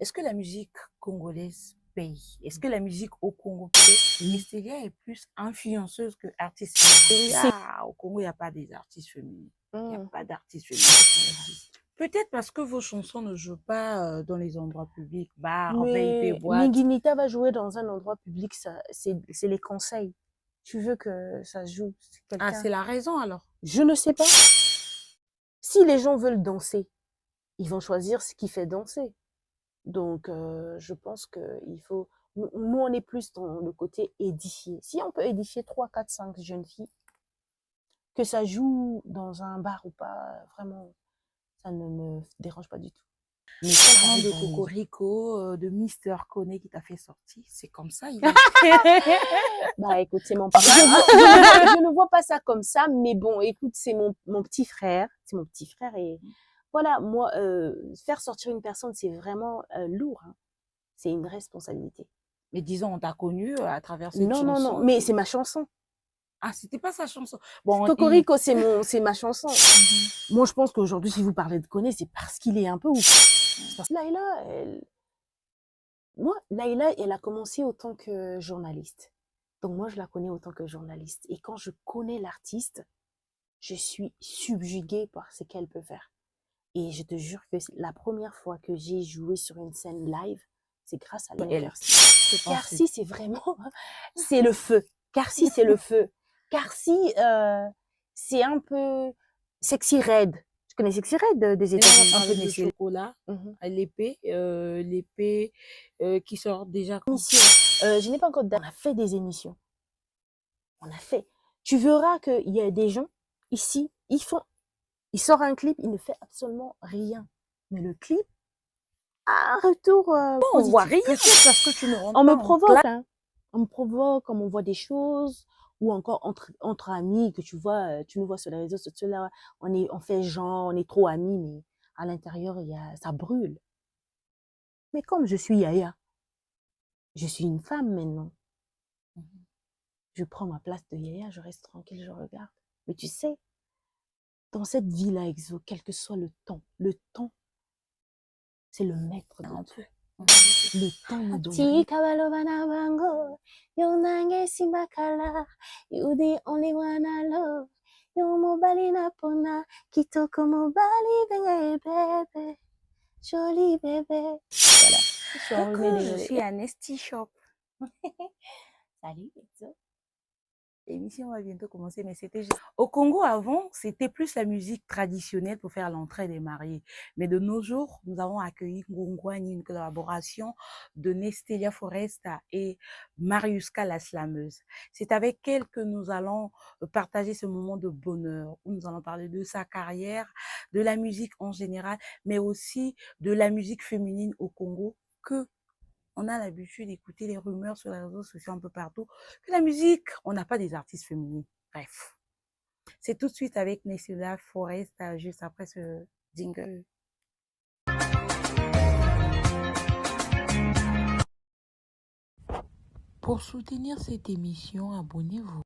Est-ce que la musique congolaise paye? Est-ce que la musique au Congo paye? Nestélia est plus influenceuse que artiste féminin. Au Congo, il n'y a pas des artistes féminins. Il n'y a pas d'artistes féminins. Peut-être parce que vos chansons ne jouent pas dans les endroits publics, bars, VIP, Mais boîtes. Ninginita va jouer dans un endroit public, c'est les conseils. Tu veux que ça joue Ah, quelqu'un? c'est la raison alors. Je ne sais pas. Si les gens veulent danser, ils vont choisir ce qui fait danser. Donc, je pense qu'il faut... Nous, on est plus dans le côté édifié. Si on peut édifier 3, 4, 5 jeunes filles, que ça joue dans un bar ou pas, vraiment, ça ne me dérange pas du tout. Mais parlant de Cocorico, de Mister Kone qui t'a fait sortir, c'est comme ça. Bah écoute, c'est mon papa. Je ne vois pas ça comme ça, mais bon, écoute, c'est mon petit frère. C'est mon petit frère et voilà, moi, faire sortir une personne, c'est vraiment lourd. Hein. C'est une responsabilité. Mais disons, on t'a connu à travers cette Non, chanson. non, non, mais c'est ma chanson. Ah, c'était pas sa chanson. Bon, Cocorico, c'est ma chanson. Moi, je pense qu'aujourd'hui, si vous parlez de Koné, c'est parce qu'il est un peu ouf. Laïla, elle a commencé autant que journaliste. Donc moi, je la connais autant que journaliste. Et quand je connais l'artiste, je suis subjuguée par ce qu'elle peut faire. Et je te jure que la première fois que j'ai joué sur une scène live, c'est grâce à elle. Karcy, c'est vraiment... c'est le feu. Karcy, c'est le feu. Karcy, c'est un peu Sexy Red. Tu connais Sexy Red des États-Unis? Un peu de chocolat, l'épée qui sort déjà. Je n'ai pas encore... On a fait des émissions. On a fait. Tu verras qu'il y a des gens ici, il sort un clip, il ne fait absolument rien. Mais le clip a un retour positif. On voit rien parce que tu ne rentres on pas me provoque, hein. On me provoque, on voit des choses, ou encore entre amis que tu vois, tu nous vois sur les réseaux sociaux là, on fait genre, on est trop amis, mais à l'intérieur ça brûle. Mais comme je suis Yaya, je suis une femme maintenant. Je prends ma place de Yaya, je reste tranquille, je regarde. Mais tu sais, dans cette vie-là, Exo, quel que soit le temps, c'est le maître de tout. Le temps nous donne. You the only one I love. You mobile na pona. Kitoko mobile bébé. Joli bébé. Voilà. Coucou, je suis à Nesty Shop. Salut, Exo. L'émission va bientôt commencer, mais c'était juste... Au Congo, avant, c'était plus la musique traditionnelle pour faire l'entrée des mariés. Mais de nos jours, nous avons accueilli Ngongwani, une collaboration de Nestélia Foresta et Mariuska la slameuse. C'est avec elle que nous allons partager ce moment de bonheur, où nous allons parler de sa carrière, de la musique en général, mais aussi de la musique féminine au Congo, que on a l'habitude d'écouter les rumeurs sur les réseaux sociaux un peu partout, que la musique, on n'a pas des artistes féminines. Bref. C'est tout de suite avec Nestélia Foresta, juste après ce jingle. Pour soutenir cette émission, abonnez-vous.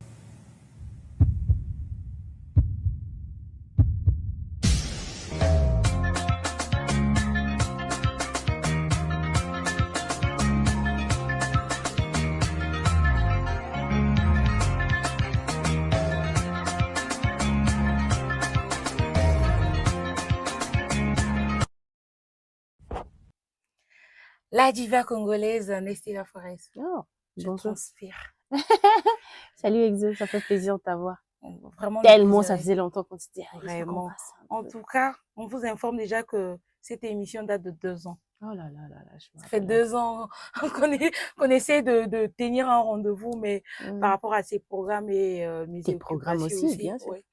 La diva congolaise Nestélia Foresta. Oh, je transpire. Salut Exo, ça fait plaisir de t'avoir. Vraiment tellement ça faisait longtemps qu'on se dit. Vraiment. En tout cas, on vous informe déjà que cette émission date de 2 ans. Oh là là là là. Ça fait 2 ans qu'on essaie de tenir un rendez-vous, mais par rapport à ces programmes et mes tes programmes aussi, bien sûr. Ouais.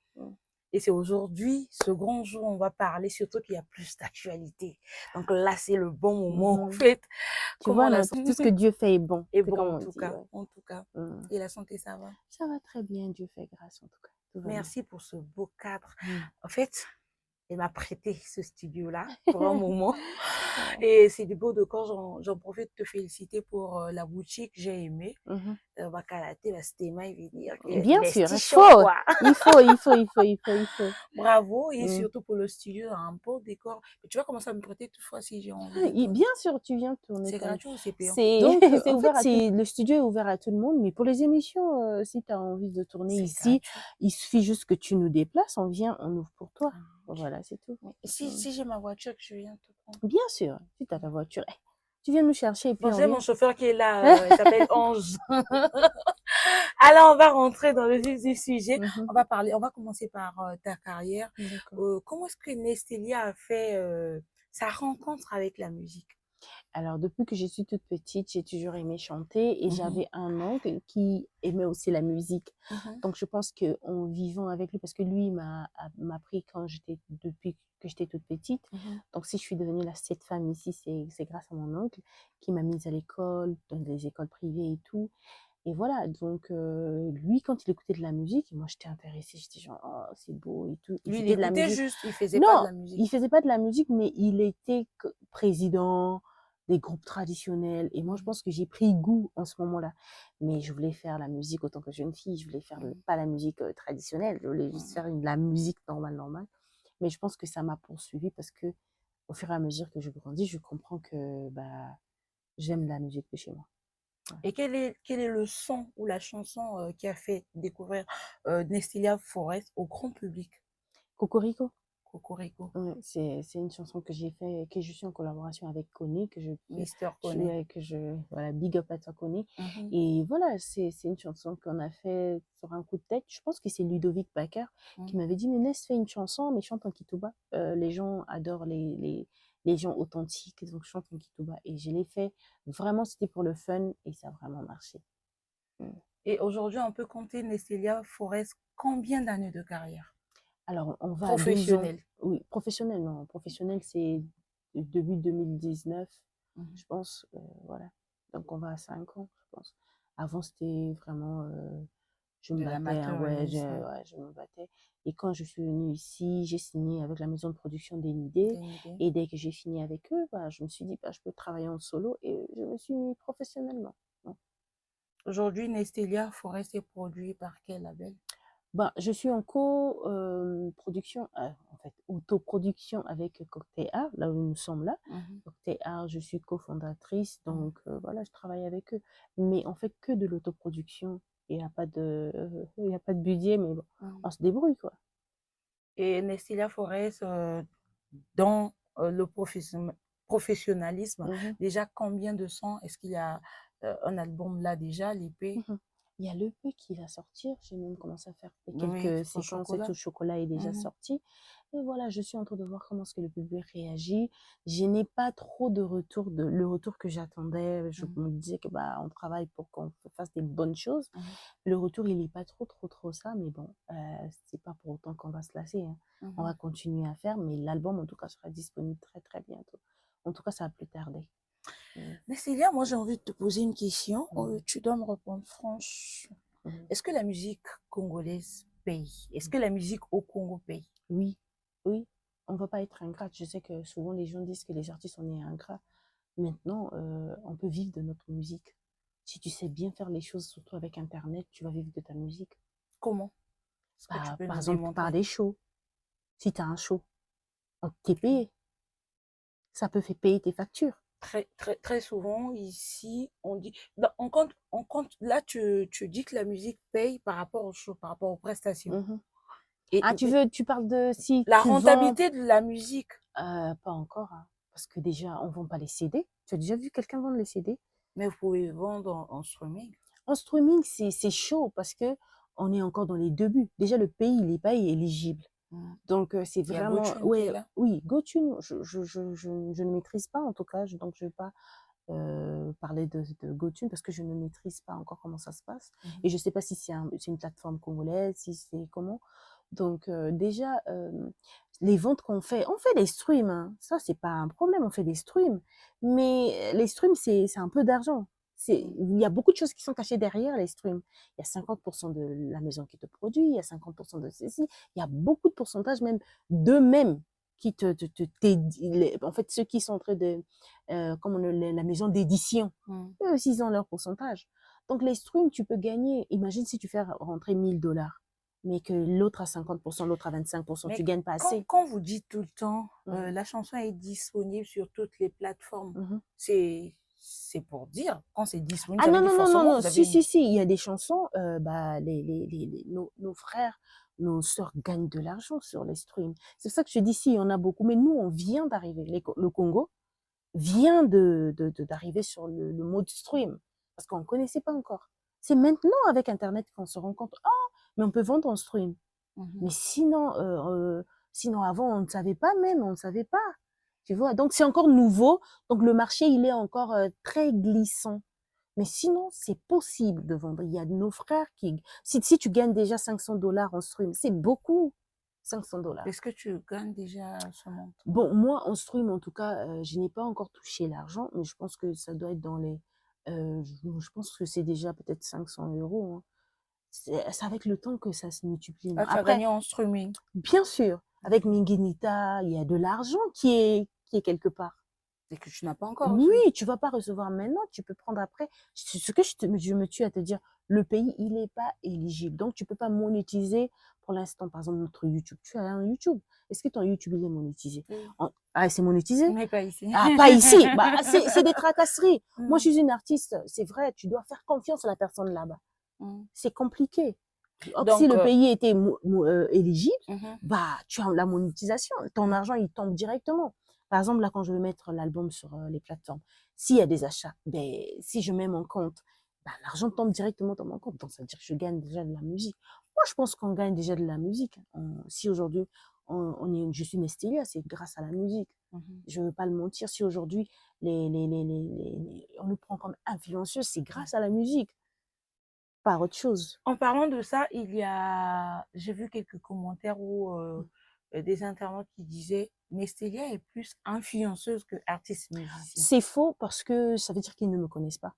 Et c'est aujourd'hui, ce grand jour, on va parler, surtout qu'il y a plus d'actualité. Donc là, c'est le bon moment, en fait. Tu vois, tout ce que Dieu fait est bon. Et bon, en tout cas. Et la santé, ça va? Ça va très bien, Dieu fait grâce, en tout cas. Merci pour ce beau cadre. En fait, elle m'a prêté ce studio-là pour un moment. Ouais. Et c'est du beau de corps, j'en profite de te féliciter pour la boutique, j'ai aimé. Mhm. Bakalaté, Bastema, il veut dire que Bien sûr, Nesti il Shop, faut, quoi. il faut, il faut, il faut, il faut, il faut. Bravo, et Mm. surtout pour le studio, un beau décor. Mais tu vas commencer à me prêter toutefois si j'ai envie Ah, de tourner. bien sûr, tu viens tourner C'est ta... gratuit ou c'est payant? C'est Donc, c'est en fait, ouvert à tout. Le studio est ouvert à tout le monde, mais pour les émissions, si tu as envie de tourner c'est ici, gratuit. il suffit juste que tu nous déplaces, on vient, on ouvre pour toi. Ah, ok. Voilà, c'est tout. Mais si j'ai ma voiture, que je viens te prendre. Bien sûr, si tu as ta voiture, tu viens nous chercher et puis Bon, on c'est mon vient. chauffeur qui est là, il s'appelle Ange. Alors, on va rentrer dans le vif du sujet. Mhm. On va commencer par ta carrière. D'accord. Comment est-ce que Nestélia a fait sa rencontre avec la musique? Alors, depuis que je suis toute petite, j'ai toujours aimé chanter et Mhm, j'avais un oncle qui aimait aussi la musique. mhm, Donc, je pense qu'en vivant avec lui, parce que lui m'a pris depuis que j'étais toute petite. mhm. Donc, si je suis devenue cette femme ici, c'est grâce à mon oncle qui m'a mise à l'école, dans des écoles privées et tout. Et voilà, donc lui, quand il écoutait de la musique, moi j'étais intéressée, j'étais genre, oh, c'est beau et tout. Et Lui, il c'était de la écoutait musique. juste, il faisait pas de Non, la musique. il faisait pas de la musique, mais il était président des groupes traditionnels. Et moi, je Mhm, pense que j'ai pris goût en ce moment-là. Mais je voulais faire la musique autant que jeune fille. Je voulais faire mhm, pas la musique traditionnelle. Je voulais juste mhm. faire la musique normale, normale. Mais je pense que ça m'a poursuivi parce que au fur et à mesure que je grandis, je comprends que bah, j'aime la musique de chez moi. Voilà. Et quel est le son ou la chanson qui a fait découvrir Nestilia Forest au grand public? Cocorico. Cocorico, Ouais, c'est une chanson que j'ai fait, que je suis en collaboration avec Koné, Mister Koné. voilà, big up à toi Koné. Mhm, Et voilà, c'est une chanson qu'on a fait sur un coup de tête. Je pense que c'est Ludovic Baker qui mhm. m'avait dit, mais Ness, fais une chanson, mais chante en Kituba. Les gens adorent les gens authentiques, donc chante en Kituba. Et je l'ai fait, vraiment, c'était pour le fun et ça a vraiment marché. Mm. Et aujourd'hui, on peut compter Nestilia Forest combien d'années de carrière Alors, on va à 2 ans. professionnelle? Oui, professionnel, non. Professionnel, c'est début 2019, Mhm. je pense. Voilà. Donc, on va à 5 ans, je pense. Avant, c'était vraiment. Je me De battais, hein, l'amateurisme, ouais, je me battais. Et quand je suis venue ici, j'ai signé avec la maison de production d'Enidé. t'as une idée? Et dès que j'ai fini avec eux, bah, je me suis dit, bah, je peux travailler en solo. Et je me suis mis professionnellement. Aujourd'hui, Nestelia Forest est produit par quel label? Ben, je suis en co-production, en fait, autoproduction avec Cocktail Art, là où nous sommes là. Mhm, Cocktail Art, je suis cofondatrice, mhm. donc voilà, je travaille avec eux. Mais on fait que de l'autoproduction. Il y a pas de budget, mais bon, Mhm. on se débrouille, quoi. Et Nestilia Forest, dans le professionnalisme, Mhm. déjà combien de sons? Est-ce qu'il y a un album là déjà, l'épée? Mhm. Il y a l'EP qui va sortir. J'ai même commencé à faire Oui, quelques au séquences et tout. chocolat. Le chocolat est déjà Mhm, sorti. Et voilà, je suis en train de voir comment est-ce que le public réagit. Je n'ai pas trop de retour, le retour que j'attendais. Je mhm, me disais que bah, on travaille pour qu'on fasse des bonnes choses. mhm, Le retour, il n'est pas trop ça. Mais bon, c'est pas pour autant qu'on va se lasser, hein. On mhm. va continuer à faire. Mais l'album, en tout cas, sera disponible très bientôt. En tout cas, ça va plus tarder. Mm. Nestilia, moi j'ai envie de te poser une question. Mhm. Tu dois me répondre franchement. Mhm. Est-ce que la musique congolaise paye? Est-ce que la musique au Congo paye? Oui, oui, on ne va pas être ingrate. Je sais que souvent les gens disent que les artistes sont nés ingrats. Maintenant, on peut vivre de notre musique. Si tu sais bien faire les choses, surtout avec Internet, tu vas vivre de ta musique. Comment? Est-ce que tu Bah, peux par nous exemple, par démontrer? des shows. Si tu as un show, on t'est Ok. payé. Ça peut faire payer tes factures. Très souvent, ici, on dit, ben, on compte, là, tu dis que la musique paye par rapport au show, par rapport aux prestations. Mhm. Et Ah, tu parles de si la tu vends. rentabilité de la musique, Pas encore, hein, parce que déjà, on ne vend pas les CD. Tu as déjà vu quelqu'un vendre les CD? mais vous pouvez vendre en streaming. En streaming, c'est chaud parce que on est encore dans les débuts. Déjà, le pays, il n'est pas éligible. Mm. Donc, c'est Il y a vraiment, GoTune qui est ouais, là. oui, GoTune, je ne maîtrise pas en tout cas, donc je ne vais pas parler de GoTune parce que je ne maîtrise pas encore comment ça se passe. Mhm. Et je ne sais pas si c'est une plateforme congolaise, si c'est comment. Donc, déjà, les ventes qu'on fait, on fait des streams, hein. Ça, c'est pas un problème, on fait des streams. Mais les streams, c'est un peu d'argent. Mm. Il y a beaucoup de choses qui sont cachées derrière les streams. Il y a 50% de la maison qui te produit, il y a 50% de ceci, il y a beaucoup de pourcentages même d'eux-mêmes. qui en fait, ceux qui sont en train de, comme la maison d'édition, eux aussi, ils ont leur pourcentage. Donc, les streams, tu peux gagner. Imagine si tu fais rentrer 1000 $, mais que l'autre a 50%, l'autre a 25%, tu Mais gagnes pas assez. quand vous dites tout le temps, Mhm. la chanson est disponible sur toutes les plateformes, Mhm. c'est pour dire, quand c'est disponible, Ah ça veut non, dire non, non, non, forcément non, vous avez si, une... si, si, il y a des chansons, bah, nos frères, nos sœurs gagnent de l'argent sur les streams. C'est pour ça que je dis, si, il y en a beaucoup, mais nous, on vient d'arriver. Le Congo vient d'arriver sur le mode stream, parce qu'on ne connaissait pas encore. C'est maintenant, avec Internet, qu'on se rend compte, oh, mais on peut vendre en stream. Mais sinon, avant, on ne savait pas même, on ne savait pas. Tu vois, donc c'est encore nouveau. Donc le marché, il est encore très glissant. Mais sinon, c'est possible de vendre. Il y a nos frères qui... Si tu gagnes déjà 500 $ en stream, c'est beaucoup, 500 $. Est-ce que tu gagnes déjà ce montant? Bon, moi, en stream, en tout cas, je n'ai pas encore touché l'argent, mais je pense que ça doit être dans les... je pense que c'est déjà peut-être 500 €. Hein. C'est avec le temps que ça se multiplie. Ah, tu as Après, gagné en streaming. bien sûr, avec Minginita, il y a de l'argent qui est quelque part. Et que tu n'as pas encore reçu. Oui, tu vas pas recevoir maintenant, tu peux prendre après. Ce que je me tue à te dire, le pays, il n'est pas éligible. Donc, tu peux pas monétiser pour l'instant, par exemple, notre YouTube. Tu as un YouTube. Est-ce que ton YouTube, il est monétisé? Oui. Ah, c'est monétisé? Mais pas ici. Ah, pas ici. Bah, c'est des tracasseries. Moi, je Mm, suis une artiste, c'est vrai, tu dois faire confiance à la personne là-bas. mm. C'est compliqué. Or, si Donc, le pays était éligible, mhm, bah, tu as la monétisation. Ton argent, il tombe directement. Par exemple, là, quand je veux mettre l'album sur les plateformes, s'il y a des achats, ben, si je mets mon compte, bah, l'argent tombe directement dans mon compte. Donc, ça veut dire que je gagne déjà de la musique. Moi, je pense qu'on gagne déjà de la musique. Si aujourd'hui, je suis Nestélia, c'est grâce à la musique. mhm. Je ne veux pas le mentir. Si aujourd'hui, on nous prend comme influenceuses, c'est grâce à la musique, pas autre chose. En parlant de ça, j'ai vu quelques commentaires où des internautes qui disaient Nestélia est plus influenceuse que artiste musicien. C'est faux parce que ça veut dire qu'ils ne me connaissent pas.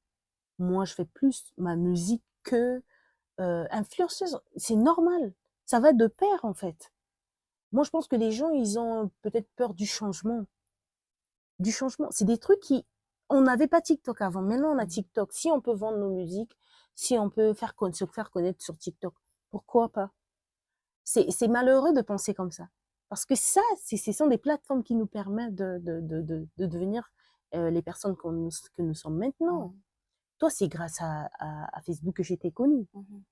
Moi, je fais plus ma musique que influenceuse. C'est normal. Ça va de pair, en fait. Moi, je pense que les gens, ils ont peut-être peur du changement. Du changement. C'est des trucs qui... On n'avait pas TikTok avant. Maintenant, on a TikTok. Si on peut vendre nos musiques, si on peut se faire connaître sur TikTok, pourquoi pas? C'est malheureux de penser comme ça. Parce que ça, ce sont des plateformes qui nous permettent de devenir les personnes que nous sommes maintenant. Toi, c'est grâce à Facebook que j'étais connue,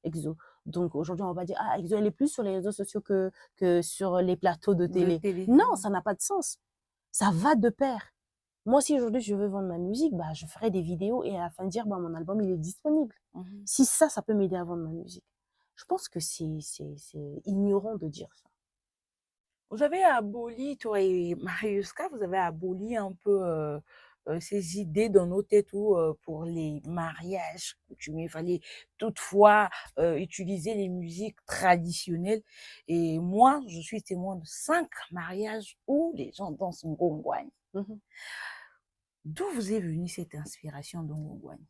Exo. Donc aujourd'hui, on va dire, ah, Exo, elle est plus sur les réseaux sociaux que sur les plateaux de De télé. télé. Non, ça n'a pas de sens. Ça va de pair. Moi, si aujourd'hui je veux vendre ma musique, bah, je ferai des vidéos et à la fin dire, bah, mon album, il est disponible. Mhm. Si ça peut m'aider à vendre ma musique. Je pense que c'est ignorant de dire ça. Vous avez aboli, toi et Mariuska, vous avez aboli un peu ces idées dans nos têtes où pour les mariages coutumiers, il fallait toutefois utiliser les musiques traditionnelles. Et moi, je suis témoin de 5 mariages où les gens dansent ngongwani. Mhm. D'où vous est venue cette inspiration de ngongwani?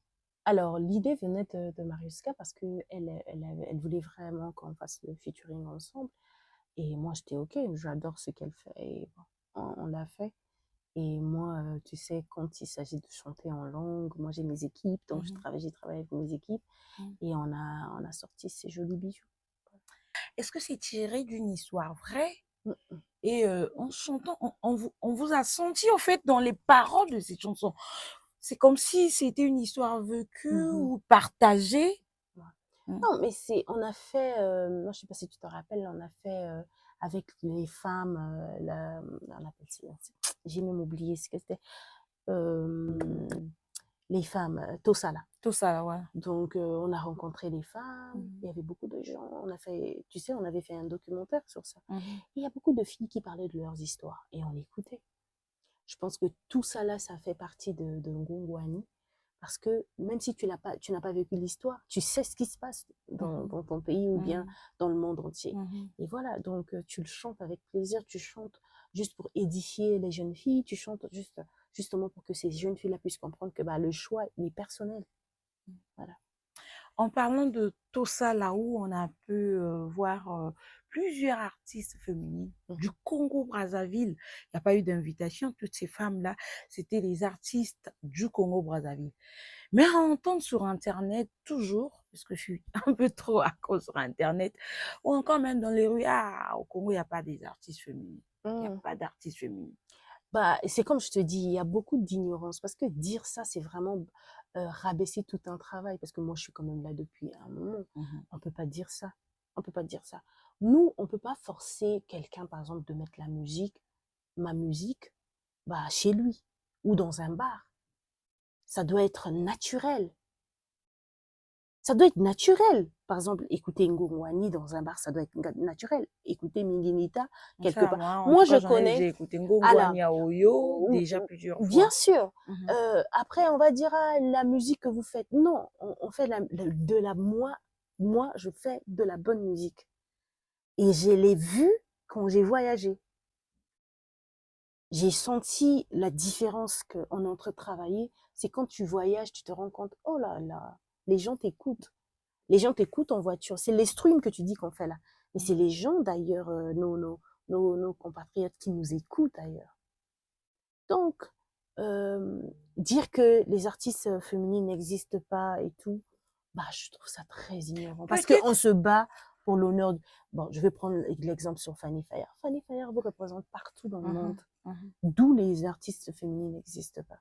Alors, l'idée venait de Mariuska parce qu'elle elle voulait vraiment qu'on fasse le featuring ensemble. Et moi, j'étais OK, j'adore ce qu'elle fait. Et bon, on l'a fait. Et moi, tu sais, quand il s'agit de chanter en langue, moi j'ai mes équipes, donc Mhm. j'ai travaillé avec mes équipes Mhm. et on a sorti ces jolis bijoux. Est-ce que c'est tiré d'une histoire vraie? Mm. Et en chantant, on vous a senti au fait dans les paroles de cette chanson. C'est comme si c'était une histoire vécue Mhm. ou partagée. Ouais. Mm. Non, mais on a fait, non, je sais pas si tu te rappelles, on a fait avec les femmes, on appelle ça, j'ai même oublié ce que c'était, euh, les femmes, Tosala. Tout ça, ouais. Donc, on a rencontré les femmes, il y avait beaucoup de gens, on a fait, tu sais, on avait fait un documentaire sur ça. Mhm. Il y a beaucoup de filles qui parlaient de leurs histoires et on écoutait. Je pense que tout ça là, ça fait partie de Ngongwani parce que même si tu n'as pas vécu l'histoire, tu sais ce qui se passe dans ton pays ou bien dans le monde entier. Et voilà, donc tu le chantes avec plaisir, tu chantes juste pour édifier les jeunes filles, tu chantes justement pour que ces jeunes filles là puissent comprendre que bah, le choix, il est personnel. Voilà. En parlant de tout ça, là où on a pu voir plusieurs artistes féminines du Mhm. Congo-Brazzaville. Il n'y a pas eu d'invitation. Toutes ces femmes-là, c'était les artistes du Congo-Brazzaville. Mais à entendre sur Internet, toujours, parce que je suis un peu trop accro sur Internet, ou encore même dans les rues, ah, au Congo, il n'y a pas des artistes féminines. Il n'y a Mhm. pas d'artistes féminines. Bah, c'est comme je te dis, il y a beaucoup d'ignorance parce que dire ça, c'est vraiment rabaisser tout un travail parce que moi, je suis quand même là depuis un moment. Mhm. On peut pas dire ça. On peut pas dire ça. Nous, on peut pas forcer quelqu'un, par exemple, de mettre ma musique, bah, chez lui ou dans un bar. Ça doit être naturel. Ça doit être naturel. Par exemple, écouter Ngongwani dans un bar, ça doit être naturel. Écouter Minginita quelque Ça, part. moi, en Moi, tout je cas, j'en ai déjà connais. écouté Alors, Ngongwani Aoyo déjà plusieurs bien fois. sûr. Mhm. Après, on va dire, ah, la musique que vous faites. Non, on fait moi, je fais de la bonne musique. Et je l'ai vu quand j'ai voyagé. J'ai senti la différence qu'on est en train de travailler. C'est quand tu voyages, tu te rends compte, oh là là, les gens t'écoutent. Les gens t'écoutent en voiture. C'est les streams que tu dis qu'on fait là. Mais c'est les gens d'ailleurs, nos compatriotes qui nous écoutent ailleurs. Donc, dire que les artistes féminines n'existent pas et tout, bah, je trouve ça très ignorant. Parce qu'on Peut-être. se bat pour l'honneur. Bon, je vais prendre l'exemple sur Fanny Fayer. Fanny Fayer vous représente partout dans le monde. Mhm. Mhm. D'où les artistes féminines n'existent pas.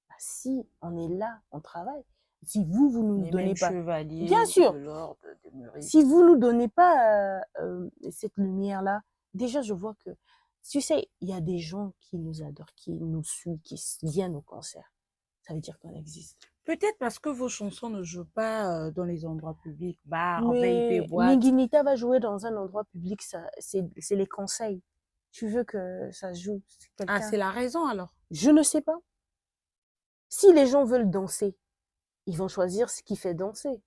Bah, si on est là, on travaille. Si vous nous Les donnez mêmes pas, bien chevaliers de sûr, l'ordre de mérite. si vous nous donnez pas cette lumière-là, déjà je vois que, tu sais, il y a des gens qui nous adorent, qui nous suivent, qui viennent au concert. Ça veut dire qu'on existe. Peut-être parce que vos chansons ne jouent pas dans les endroits publics, bars, VIP, Mais boîtes. Minginita va jouer dans un endroit public, ça, c'est les conseils. Tu veux que ça joue, Ah, quelqu'un. c'est la raison alors. Je ne sais pas. Si les gens veulent danser, ils vont choisir ce qui fait danser.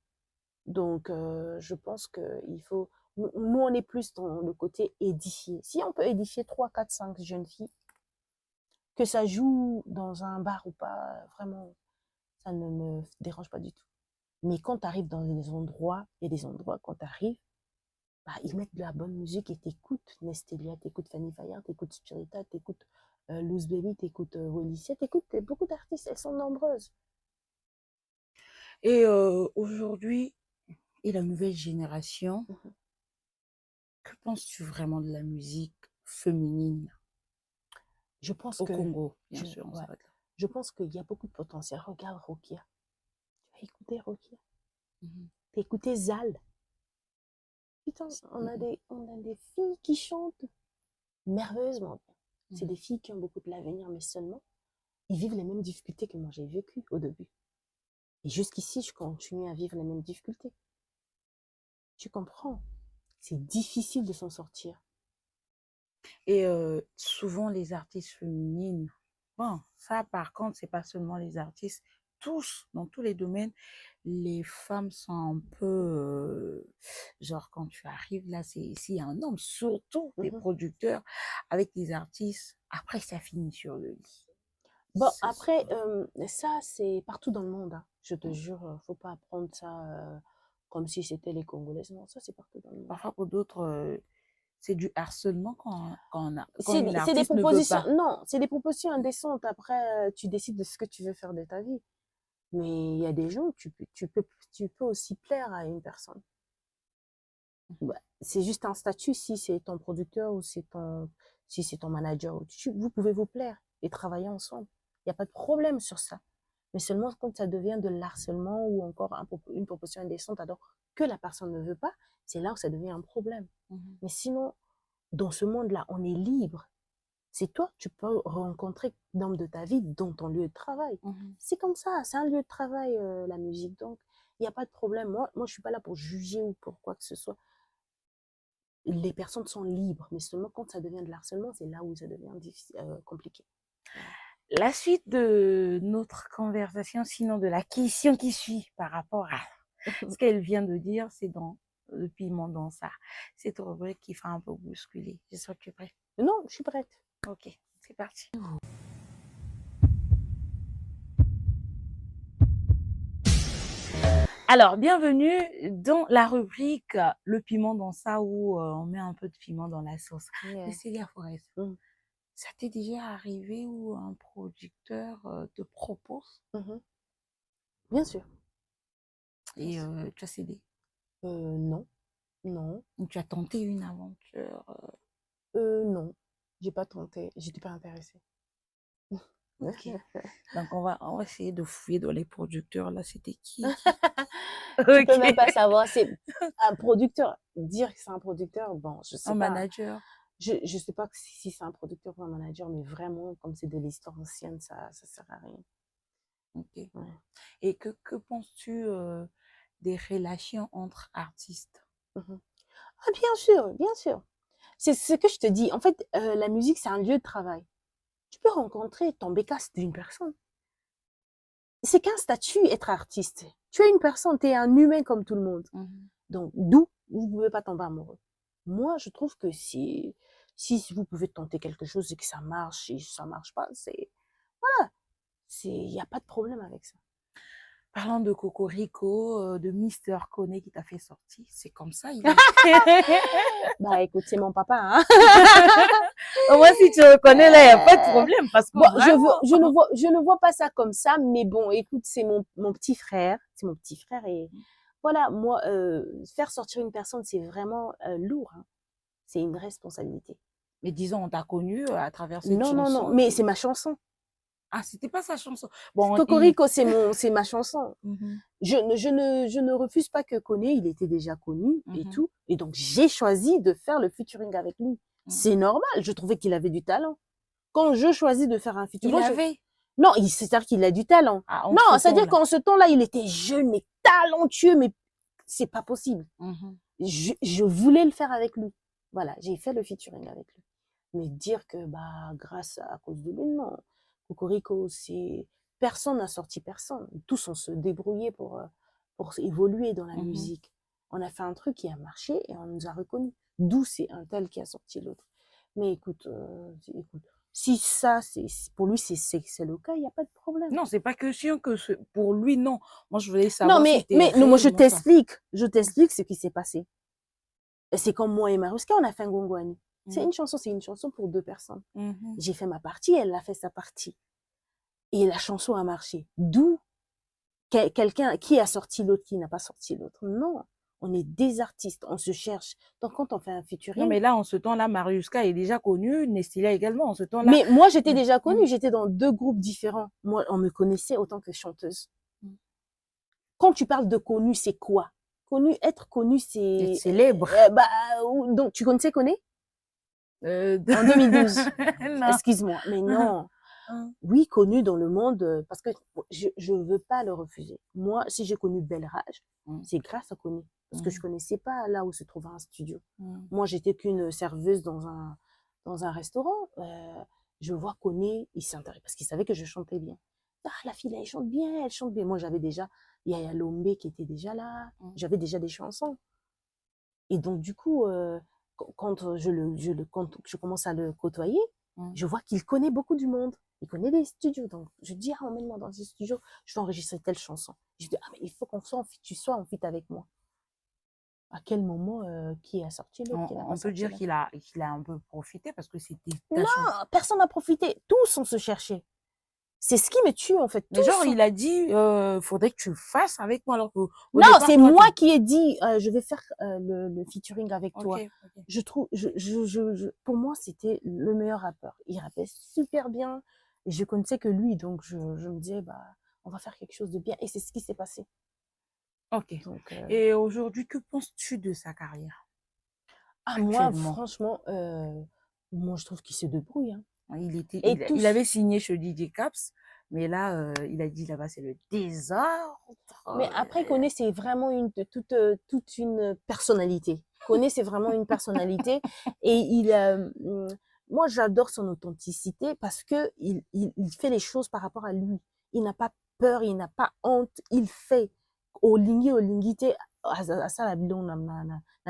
Donc, je pense qu'il faut. Nous, on est plus dans le côté édifier. Si on peut édifier 3, 4, 5 jeunes filles, que ça joue dans un bar ou pas, vraiment, ça ne me dérange pas du tout. Mais quand tu arrives dans des endroits, il y a des endroits, quand tu arrives, bah, ils mettent de la bonne musique et t'écoutes Nestelia, t'écoutes Fanny Fayard, t'écoutes Spirita, t'écoutes Loose Baby, t'écoutes Welicia, t'écoutes beaucoup d'artistes, elles sont nombreuses. Et aujourd'hui, et la nouvelle génération, que penses-tu vraiment de la musique féminine Je pense au que, Congo, bien je, sûr, on ouais, s'arrête là. je pense qu'il y a beaucoup de potentiel. Regarde Rokia. Tu vas écouter Rokia. Mhm. T'as écouté Zal. Putain, Mhm. on a des filles qui chantent merveilleusement bien. C'est Mhm. des filles qui ont beaucoup de l'avenir, mais seulement, ils vivent les mêmes difficultés que moi j'ai vécues au début. Et jusqu'ici, je continue à vivre les mêmes difficultés. Tu comprends? C'est difficile de s'en sortir. Et souvent, les artistes féminines, bon, ça par contre, c'est pas seulement les artistes, tous, dans tous les domaines, les femmes sont un peu, genre quand tu arrives là, c'est s'il y a un homme, surtout des Mhm. producteurs avec des artistes, après ça finit sur le lit. Bon, C'est ça. après, ça, c'est partout dans le monde, hein. Je te jure, faut pas prendre ça comme si c'était les Congolaises. Non, ça, c'est partout dans le monde. Parfois, pour d'autres, c'est du harcèlement quand une C'est des artiste ne veut propositions, pas. non, c'est des propositions indécentes. Après, tu décides de ce que tu veux faire de ta vie. Mais il y a des gens, tu peux aussi plaire à une personne. Bah, c'est juste un statut si c'est ton producteur ou si c'est ton manager. Vous pouvez vous plaire et travailler ensemble. Il n'y a pas de problème sur ça. Mais seulement quand ça devient de l'harcèlement ou encore une proposition indécente alors que la personne ne veut pas, c'est là où ça devient un problème. Mhm. Mais sinon, dans ce monde-là, on est libre. C'est toi, tu peux rencontrer l'homme de ta vie dans ton lieu de travail. Mhm. C'est comme ça, c'est un lieu de travail, la musique. Donc, il n'y a pas de problème. Moi, je suis pas là pour juger ou pour quoi que ce soit. Les personnes sont libres, mais seulement quand ça devient de l'harcèlement, c'est là où ça devient compliqué. Voilà. La suite de notre conversation, sinon de la question qui suit par rapport à ce qu'elle vient de dire, c'est dans le piment dans ça. Cette rubrique qui fait un peu bousculer. J'espère que tu es prêt. Non, je suis prête. Ok, c'est parti. Alors, bienvenue dans la rubrique Le piment dans ça où on met un peu de piment dans la sauce. Yeah. Cécilia Forest, Mm. ça t'est déjà arrivé où un producteur te propose Mhm. Bien sûr. et tu as cédé? Non, non, Ou tu as tenté une aventure? non. J'ai pas tenté. J'étais pas intéressée. Ok. Donc, on va essayer de fouiller dans les producteurs. Là, c'était qui? Tu peux même Ok. pas savoir. C'est un producteur. Dire que c'est un producteur, bon, je sais Un pas. manager. Je sais pas si c'est un producteur ou un manager, mais vraiment, comme c'est de l'histoire ancienne, ça sert à rien. Ok. Ouais. Et que penses-tu des relations entre artistes? Mhm. Ah, bien sûr, bien sûr. C'est ce que je te dis. En fait, la musique, c'est un lieu de travail. Tu peux rencontrer, tomber casse d'une personne. C'est qu'un statut, être artiste. Tu es une personne, tu es un humain comme tout le monde. Mhm. Donc, d'où vous ne pouvez pas tomber amoureux. Moi, je trouve que si vous pouvez tenter quelque chose et que ça marche, et ça marche pas, il n'y a pas de problème avec ça. Parlant de Cocorico, de Mister Koné qui t'a fait sortir, c'est comme ça, il Bah, écoute, c'est mon papa, hein. Au moins, si tu reconnais, là, il n'y a pas de problème parce que Bon, vraiment. je ne vois pas ça comme ça, mais bon, écoute, c'est mon petit frère. C'est mon petit frère et voilà, moi, faire sortir une personne, c'est vraiment lourd, hein. C'est une responsabilité. Mais disons, on t'a connu à travers cette Non, non, non, chanson. mais c'est ma chanson. Ah, c'était pas sa chanson. Bon, Cocorico, c'est ma chanson. Mhm, Je ne refuse pas que Koné, il était déjà connu et mhm, tout. Et donc, j'ai choisi de faire le featuring avec lui. mhm. C'est normal, je trouvais qu'il avait du talent. Quand je choisis de faire un Il featuring, avait. non, c'est-à-dire qu'il a du talent. Ah, Non, entre temps, c'est-à-dire là. qu'en ce temps-là, il était jeune, mais talentueux, mais c'est pas possible. Mhm. Je voulais le faire avec lui. Voilà, j'ai fait le featuring avec lui. Mais dire que, bah, grâce à cause de lui, non. Cocorico, personne n'a sorti personne. Tous on se débrouillait pour évoluer dans la Mhm. musique. On a fait un truc qui a marché et on nous a reconnus. D'où c'est un tel qui a sorti l'autre. Mais écoute, si ça, pour lui, c'est le cas, il n'y a pas de problème. Non, c'est pas question que pour lui, non. Moi, je voulais Non, savoir si c'était non, moi, je réellement ça. t'explique ce qui s'est passé. Et c'est comme moi et Maruska, on a fait un Ngongwani. Mhm, C'est une chanson pour deux personnes. mhm. J'ai fait ma partie, elle a fait sa partie. Et la chanson a marché. D'où quelqu'un qui a sorti l'autre, qui n'a pas sorti l'autre. Non, on est des artistes, on se cherche. Donc quand on fait un Non, featuring, mais là, en ce temps-là, Mariuska est déjà connu, Nestilia également. En ce temps-là. mais moi j'étais Mhm, déjà connue, mhm, j'étais dans deux groupes différents. Moi, on me connaissait autant que chanteuse. mhm. Quand tu parles de connu, c'est quoi? Connu, être connu, D'être c'est célèbre. bah donc tu connaissais Koné De- en 2012. Non. Excuse-moi, mais non. Hein. Oui, connu dans le monde, parce que je veux pas le refuser. Moi, si j'ai connu Belle Rage, Mhm, c'est grâce à Connu, parce que je connaissais pas là où se trouvait un studio. mhm, Moi, j'étais qu'une serveuse dans un restaurant. Je vois Connu, il s'intéresse parce qu'il savait que je chantais bien. Ah, la fille, là, elle chante bien, elle chante bien. Moi, j'avais déjà Yaya Lombe qui était déjà là. mhm. J'avais déjà des chansons. Et donc, du coup, quand quand je commence à le côtoyer, Mhm. je vois qu'il connaît beaucoup du monde. Il connaît les studios. Donc, je dis, ah, emmène-moi dans ce studio, je vais enregistrer telle chanson. Je dis, ah, mais il faut qu'on soit en fit, tu sois en fit avec moi. À quel moment, qui a sorti l'autre, qui n'a pas On peut sorti dire l'autre? qu'il a un peu profité parce que c'était ta chanson. Non, personne n'a profité. Tous on se cherchait. C'est ce qui me tue, en fait. Mais genre, Tous. il a dit, faudrait que tu fasses avec moi. Alors qu'au au Non, départ, c'est toi, moi qui ai dit, je vais faire le featuring avec Ok, toi. ok. Je trouve, pour moi, c'était le meilleur rappeur. Il rappait super bien. Et je connaissais que lui, donc je me disais, bah, on va faire quelque chose de bien. Et c'est ce qui s'est passé. Ok. Donc, Et aujourd'hui, que penses-tu de sa carrière moi, actuellement? franchement, moi, je trouve qu'il se débrouille, hein. Et Il tous. avait signé chez DJ Caps, mais là, il a dit là-bas, c'est le désordre. Mais après, Koné, c'est vraiment toute une personnalité. Koné, c'est vraiment une personnalité. Et moi, j'adore son authenticité parce que il fait les choses par rapport à lui. Il n'a pas peur, il n'a pas honte. Il fait. Olingite, asala biloko na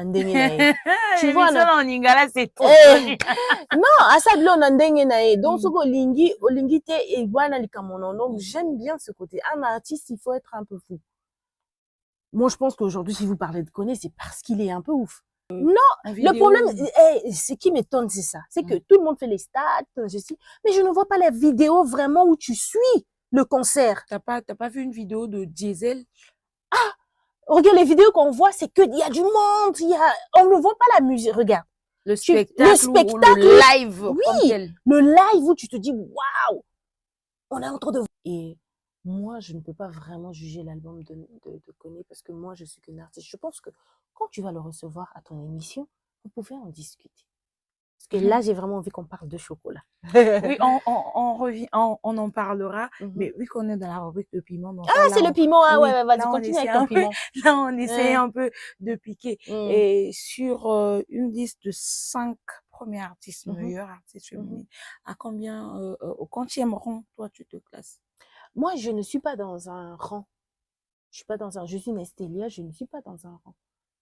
ndenge na ye. Tu vois, L'émission en Lingala, c'est trop eh, connu. non, asala biloko na ndenge na ye. Donc, soki olingi te, et wana likambo na yo. Donc, j'aime bien ce côté. Un artiste, il faut être un peu fou. Moi, je pense qu'aujourd'hui, si vous parlez de Koné, c'est parce qu'il est un peu ouf. En Le vidéo, problème, ce qui m'étonne, c'est ça. C'est que tout le monde fait les stats, ceci, mais je ne vois pas la vidéo vraiment où tu suis le concert. t'as pas vu une vidéo de Diesel? Regarde les vidéos qu'on voit, c'est que il y a du monde, on ne voit pas la musique. Regarde. Le le spectacle ou spectacle, le live comme oui, tel. le live où tu te dis, waouh, on est en train de... Et moi, je ne peux pas vraiment juger l'album de Koné parce que moi, je suis qu'une artiste. Je pense que quand tu vas le recevoir à ton émission, vous pouvez en discuter. Parce que là, j'ai vraiment envie qu'on parle de chocolat. Oui, on revient, on en parlera, mais vu qu'on est dans la rubrique de piment, donc Ah, là, c'est le piment, ah oui, ouais, vas-y, là, on continue essaie avec ton un peu, piment. là, on essaie un peu de piquer. Mm. Et sur une liste de 5 premiers artistes, meilleurs artistes féminines, à combien, au quantième rang, toi, tu te classes? Moi, je ne suis pas dans un rang. Je suis pas dans un... Je suis une Estélia, je ne suis pas dans un rang.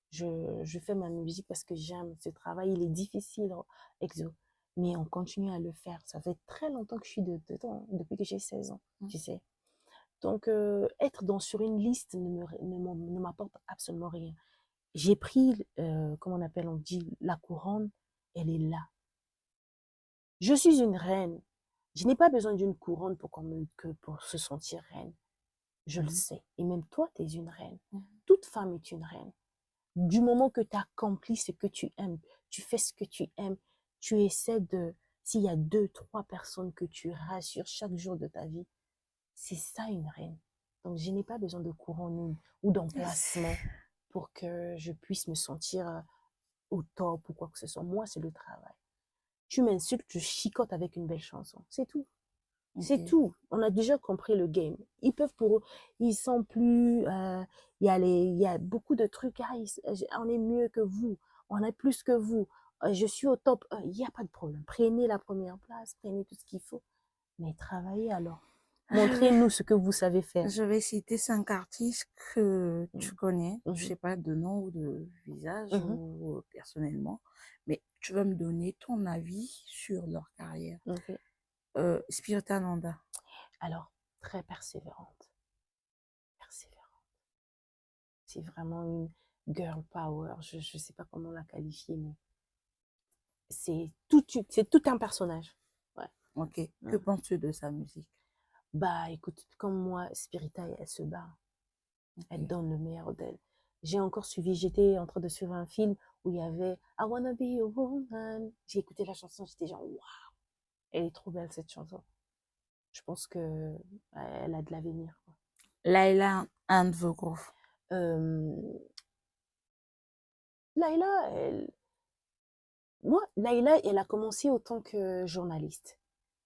Je fais ma musique parce que j'aime ce travail. Il est difficile, Exo. Mais on continue à le faire. Ça fait très longtemps que je suis dedans, depuis que j'ai 16 ans, tu sais. Donc, être sur une liste ne m'apporte absolument rien. J'ai pris, comment on dit, la couronne, elle est là. Je suis une reine. Je n'ai pas besoin d'une couronne pour se sentir reine. Je le sais. Et même toi, tu es une reine. Toute femme est une reine. Du moment que tu accomplis ce que tu aimes, tu fais ce que tu aimes, tu essaies de... S'il y a 2, 3 personnes que tu rassures chaque jour de ta vie, c'est ça une reine. Donc, je n'ai pas besoin de couronne ou d'emplacement pour que je puisse me sentir au top ou quoi que ce soit. Moi, c'est le travail. Tu m'insultes, je chicote avec une belle chanson. C'est tout. C'est tout. On a déjà compris le game. Ils peuvent ils sont plus, il y a beaucoup de trucs, on est mieux que vous, on est plus que vous, je suis au top, il n'y a pas de problème. Prenez la première place, prenez tout ce qu'il faut, mais travaillez alors. Montrez-nous ce que vous savez faire. Je vais citer 5 artistes que tu connais, je sais pas de nom ou de visage ou personnellement, mais tu vas me donner ton avis sur leur carrière. Spiritananda. Alors, très persévérante. C'est vraiment une girl power. Je ne sais pas comment la qualifier, mais c'est tout un personnage. Ouais. Ok. Que penses-tu de sa musique? Bah, écoute, comme moi, Spirita, elle se bat. Elle donne le meilleur d'elle. J'étais en train de suivre un film où il y avait I Wanna Be a Woman. J'ai écouté la chanson, j'étais genre, waouh, elle est trop belle cette chanson. Je pense que elle a de l'avenir. Laila and the Groove. Laila, elle a commencé autant que journaliste.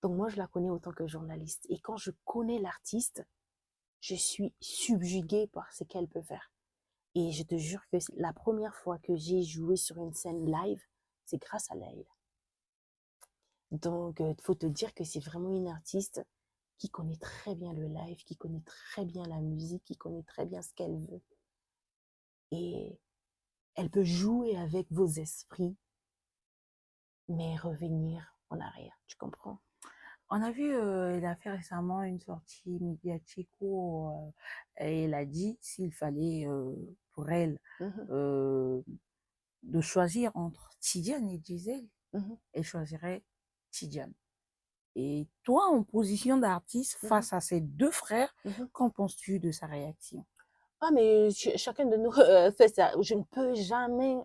Donc moi, je la connais autant que journaliste. Et quand je connais l'artiste, je suis subjuguée par ce qu'elle peut faire. Et je te jure que la première fois que j'ai joué sur une scène live, c'est grâce à Laila. Donc, il faut te dire que c'est vraiment une artiste qui connaît très bien le live, qui connaît très bien la musique, qui connaît très bien ce qu'elle veut. Et elle peut jouer avec vos esprits, mais revenir en arrière, tu comprends? On a vu, elle a fait récemment une sortie médiatique où elle a dit s'il fallait pour elle de choisir entre Tidiane et Gisèle, elle choisirait Tidiane. Et toi, en position d'artiste, face à ces deux frères, qu'en penses-tu de sa réaction? Ah, mais chacun de nous fait ça. Je ne peux jamais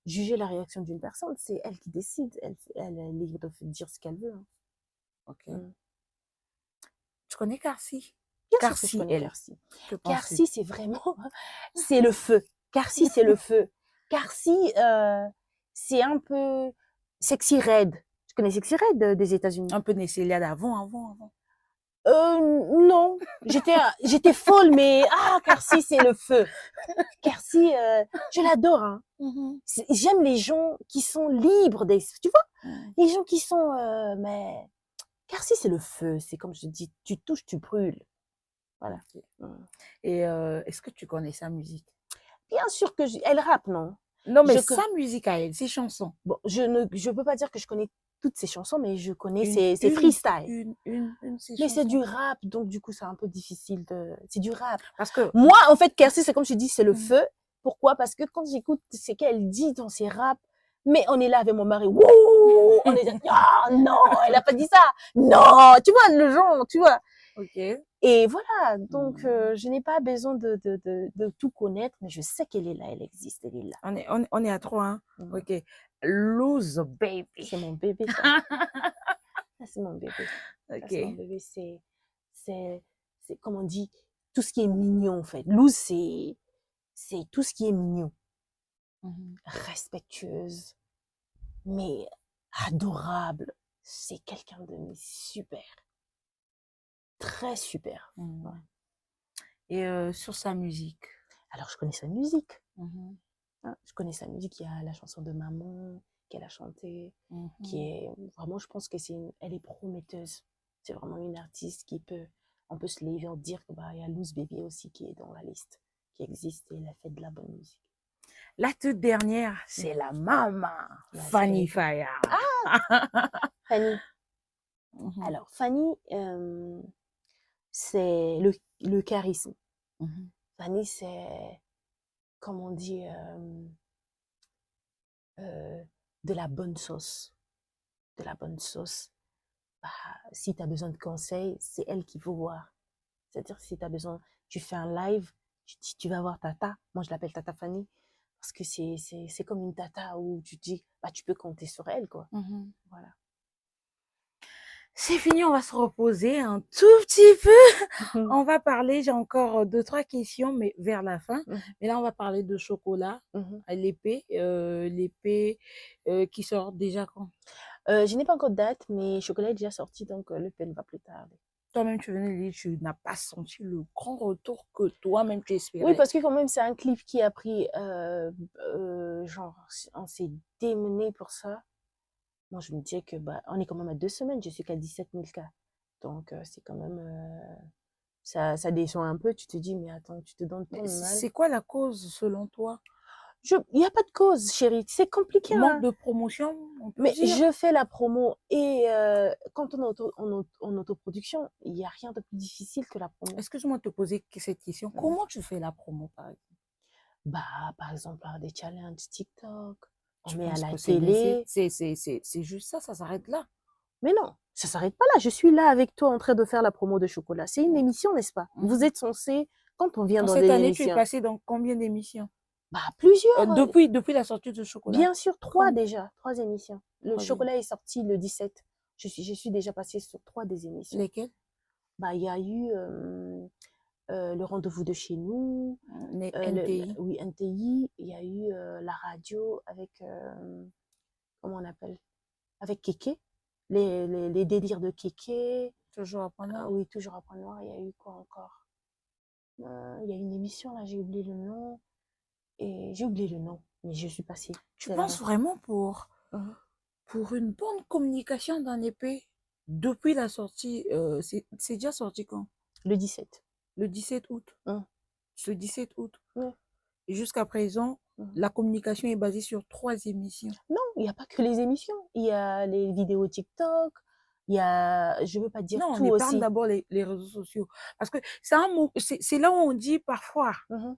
juger la réaction d'une personne. C'est elle qui décide. Elle est libre de dire ce qu'elle veut. Hein. Ok. Tu connais Karcy? Bien sûr que je connais Karcy. Karcy, c'est vraiment... c'est le feu. Karcy, c'est le feu. Karcy, c'est un peu Sexy Red. Tu connais Sexy Red des États-Unis? Un peu Nessélia d'avant. Non, j'étais folle, mais Karcy, c'est le feu. Karcy, je l'adore. Hein. J'aime les gens qui sont libres, tu vois, les gens qui sont, mais Karcy, c'est le feu. C'est comme je dis, tu touches, tu brûles. Voilà. Et est-ce que tu connais sa musique? Bien sûr que elle rappe, non? Non, mais sa musique à elle, ses chansons. Bon, je peux pas dire que je connais toutes ces chansons, mais je connais Une, ses freestyles. une de ces Mais c'est chansons. du rap, donc du coup, c'est un peu difficile de... C'est du rap. Parce que... Moi, en fait, Kersi, c'est comme je dis, c'est le Mhm. feu. Pourquoi? Parce que quand j'écoute ce qu'elle dit dans ses raps, mais on est là avec mon mari, wouh, on est là, ah non, elle a pas dit ça, non, tu vois, le genre, tu vois. Ok. Et voilà, donc Mhm. je n'ai pas besoin de tout connaître, mais je sais qu'elle est là, elle existe, elle est là. On est à 3, hein. Mhm. Ok. Lose, baby. C'est mon bébé, ça. Ça, c'est mon bébé. Ça, c'est mon Ok. bébé, c'est, comme on dit, tout ce qui est mignon, en fait. Luz, c'est tout ce qui est mignon. Mhm. Respectueuse, mais adorable. C'est quelqu'un de super. Très super. Mhm. Ouais. Et sur sa musique. Alors, je connais sa musique. Mhm. Hein. Je connais sa musique. Il y a la chanson de Maman qu'elle a chantée, Mhm. qui est vraiment, je pense que elle est prometteuse. C'est vraiment une artiste on peut se lever et dire que bah, il y a Luz Baby aussi qui est dans la liste, qui existe et elle a fait de la bonne musique. La toute dernière, c'est la maman, La Fanny chérie. Faya. Fanny. Mhm. Alors, Fanny, c'est le charisme. Mhm. Fanny, c'est, comme on dit, de la bonne sauce. De la bonne sauce. Bah, si tu as besoin de conseils, c'est elle qu'il faut voir. C'est-à-dire, si tu as besoin, tu fais un live, tu vas voir Tata. Moi, je l'appelle Tata Fanny. Parce que c'est comme une tata où tu te dis, bah, tu peux compter sur elle, quoi. Mhm. Voilà. C'est fini, on va se reposer un tout petit peu. On va parler, j'ai encore 2, 3 questions, mais vers la fin. Mais là, on va parler de chocolat, l'épée, qui sort déjà quand? Je n'ai pas encore de date, mais Chocolat est déjà sorti, donc le pen va plus tarder. Toi-même, tu venais de dire, tu n'as pas senti le grand retour que toi-même tu Oui, espérais. parce que quand même, c'est un clip qui a pris, genre, on s'est démené pour ça. Moi, je me disais que, bah, on est quand même à 2 semaines, je suis qu'à 17 000 cas. Donc, c'est quand même, ça descend un peu, tu te dis, mais attends, tu te donnes Mais ton mal. c'est quoi la cause, selon toi? Il n'y a pas de cause, chérie, c'est compliqué, Manque hein. de promotion, on peut Mais dire? je fais la promo et quand on est en autoproduction, il n'y a rien de plus difficile que la promo. Excuse-moi de te poser cette question. Comment tu fais la promo, par exemple? Bah, par exemple, par des challenges TikTok, on Je met à pense la que c'est bien, télé. c'est juste ça s'arrête là. Mais non, ça s'arrête pas là. Je suis là avec toi en train de faire la promo de Chocolat. C'est une émission, n'est-ce pas? Vous êtes censé, quand on vient En dans cette des année, tu es émissions, passé dans combien d'émissions? bah, plusieurs. Depuis la sortie de Chocolat? Bien sûr, 3 déjà, 3 émissions. Le Troisième. Chocolat est sorti le 17. Je suis déjà passée sur 3 des émissions. Lesquelles? Bah, il y a eu le rendez-vous de chez nous, NTI. oui, NTI. Il y a eu la radio avec, comment on appelle? Avec Kéké. Les délires de Kéké. Toujours à Point Noir. Oui, toujours à Point Noir. Il y a eu quoi encore? Il y a une émission, là, j'ai oublié le nom. Et j'ai oublié le nom, mais je suis passée. Tu penses vraiment pour une bonne communication d'un épée, depuis la sortie, c'est déjà sorti quand? Le 17. Le 17 août. Hum. Le 17 août. Ouais. Et jusqu'à présent, la communication est basée sur 3 émissions. Non, il n'y a pas que les émissions. Il y a les vidéos TikTok. Il y a, je veux pas dire Non, on tout épargne aussi. d'abord les réseaux sociaux. Parce que c'est là où on dit parfois,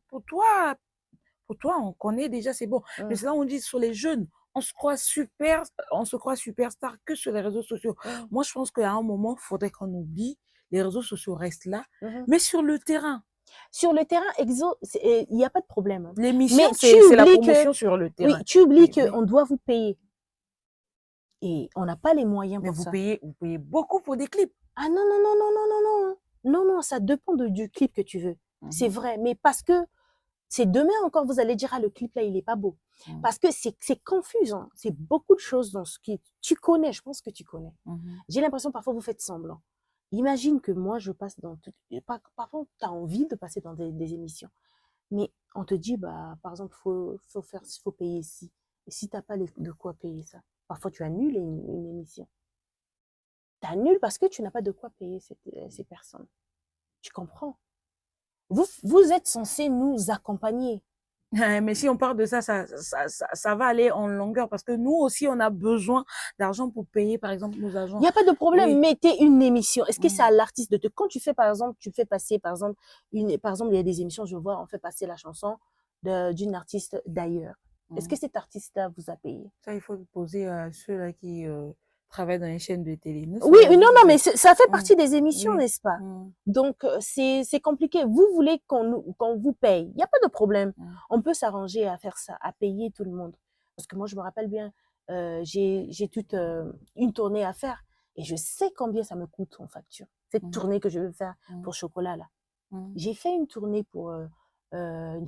pour toi, on connaît déjà, c'est bon. Mais c'est là où on dit sur les jeunes, on se croit superstar que sur les réseaux sociaux. Moi, je pense qu'à un moment, il faudrait qu'on oublie. Les réseaux sociaux restent là. Mais sur le terrain. Sur le terrain, il n'y a pas de problème. Hein. L'émission, c'est la promotion sur le terrain. Oui, tu oublies qu'on doit vous payer. Et on n'a pas les moyens pour ça. Mais vous payez beaucoup pour des clips. Ah non, non, non, non, non, non, non. Non, non, ça dépend du clip que tu veux. C'est vrai. Mais parce que c'est demain encore, vous allez dire, ah, le clip là, il n'est pas beau. Parce que c'est confusant. C'est beaucoup de choses dans ce qui. Tu connais, je pense que tu connais. J'ai l'impression parfois vous faites semblant. Imagine que moi, je passe dans tout. Parfois, tu as envie de passer dans des émissions. Mais on te dit, bah, par exemple, faut payer ici. Et si tu n'as pas de quoi payer ça, parfois tu annules une émission. Tu annules parce que tu n'as pas de quoi payer ces personnes. Tu comprends? Vous êtes censé nous accompagner. Mais si on parle de ça, ça va aller en longueur parce que nous aussi, on a besoin d'argent pour payer, par exemple, nos Il agents. n'y a pas de problème, Oui. mettez une émission. Est-ce que c'est Mm, à l'artiste de te... Quand tu fais, par exemple, tu fais passer, par exemple, par exemple, il y a des émissions, je vois, on fait passer la chanson d'une artiste d'ailleurs. Est-ce que mm. cet artiste-là vous a payé? Ça, il faut le poser à ceux-là qui travaillent dans les chaînes de télé. Nous, Oui, c'est à non, nous non, mais de... ça fait Mm, partie des émissions, oui. n'est-ce pas? Mm, Donc, c'est compliqué. Vous voulez qu'on vous paye. Il n'y a pas de problème. mm, On peut s'arranger à faire ça, à payer tout le monde. Parce que moi, je me rappelle bien, j'ai toute une tournée à faire et je sais combien ça me coûte en facture. Cette mm, tournée que je veux faire mm, pour Chocolat, là. mm, J'ai fait une tournée pour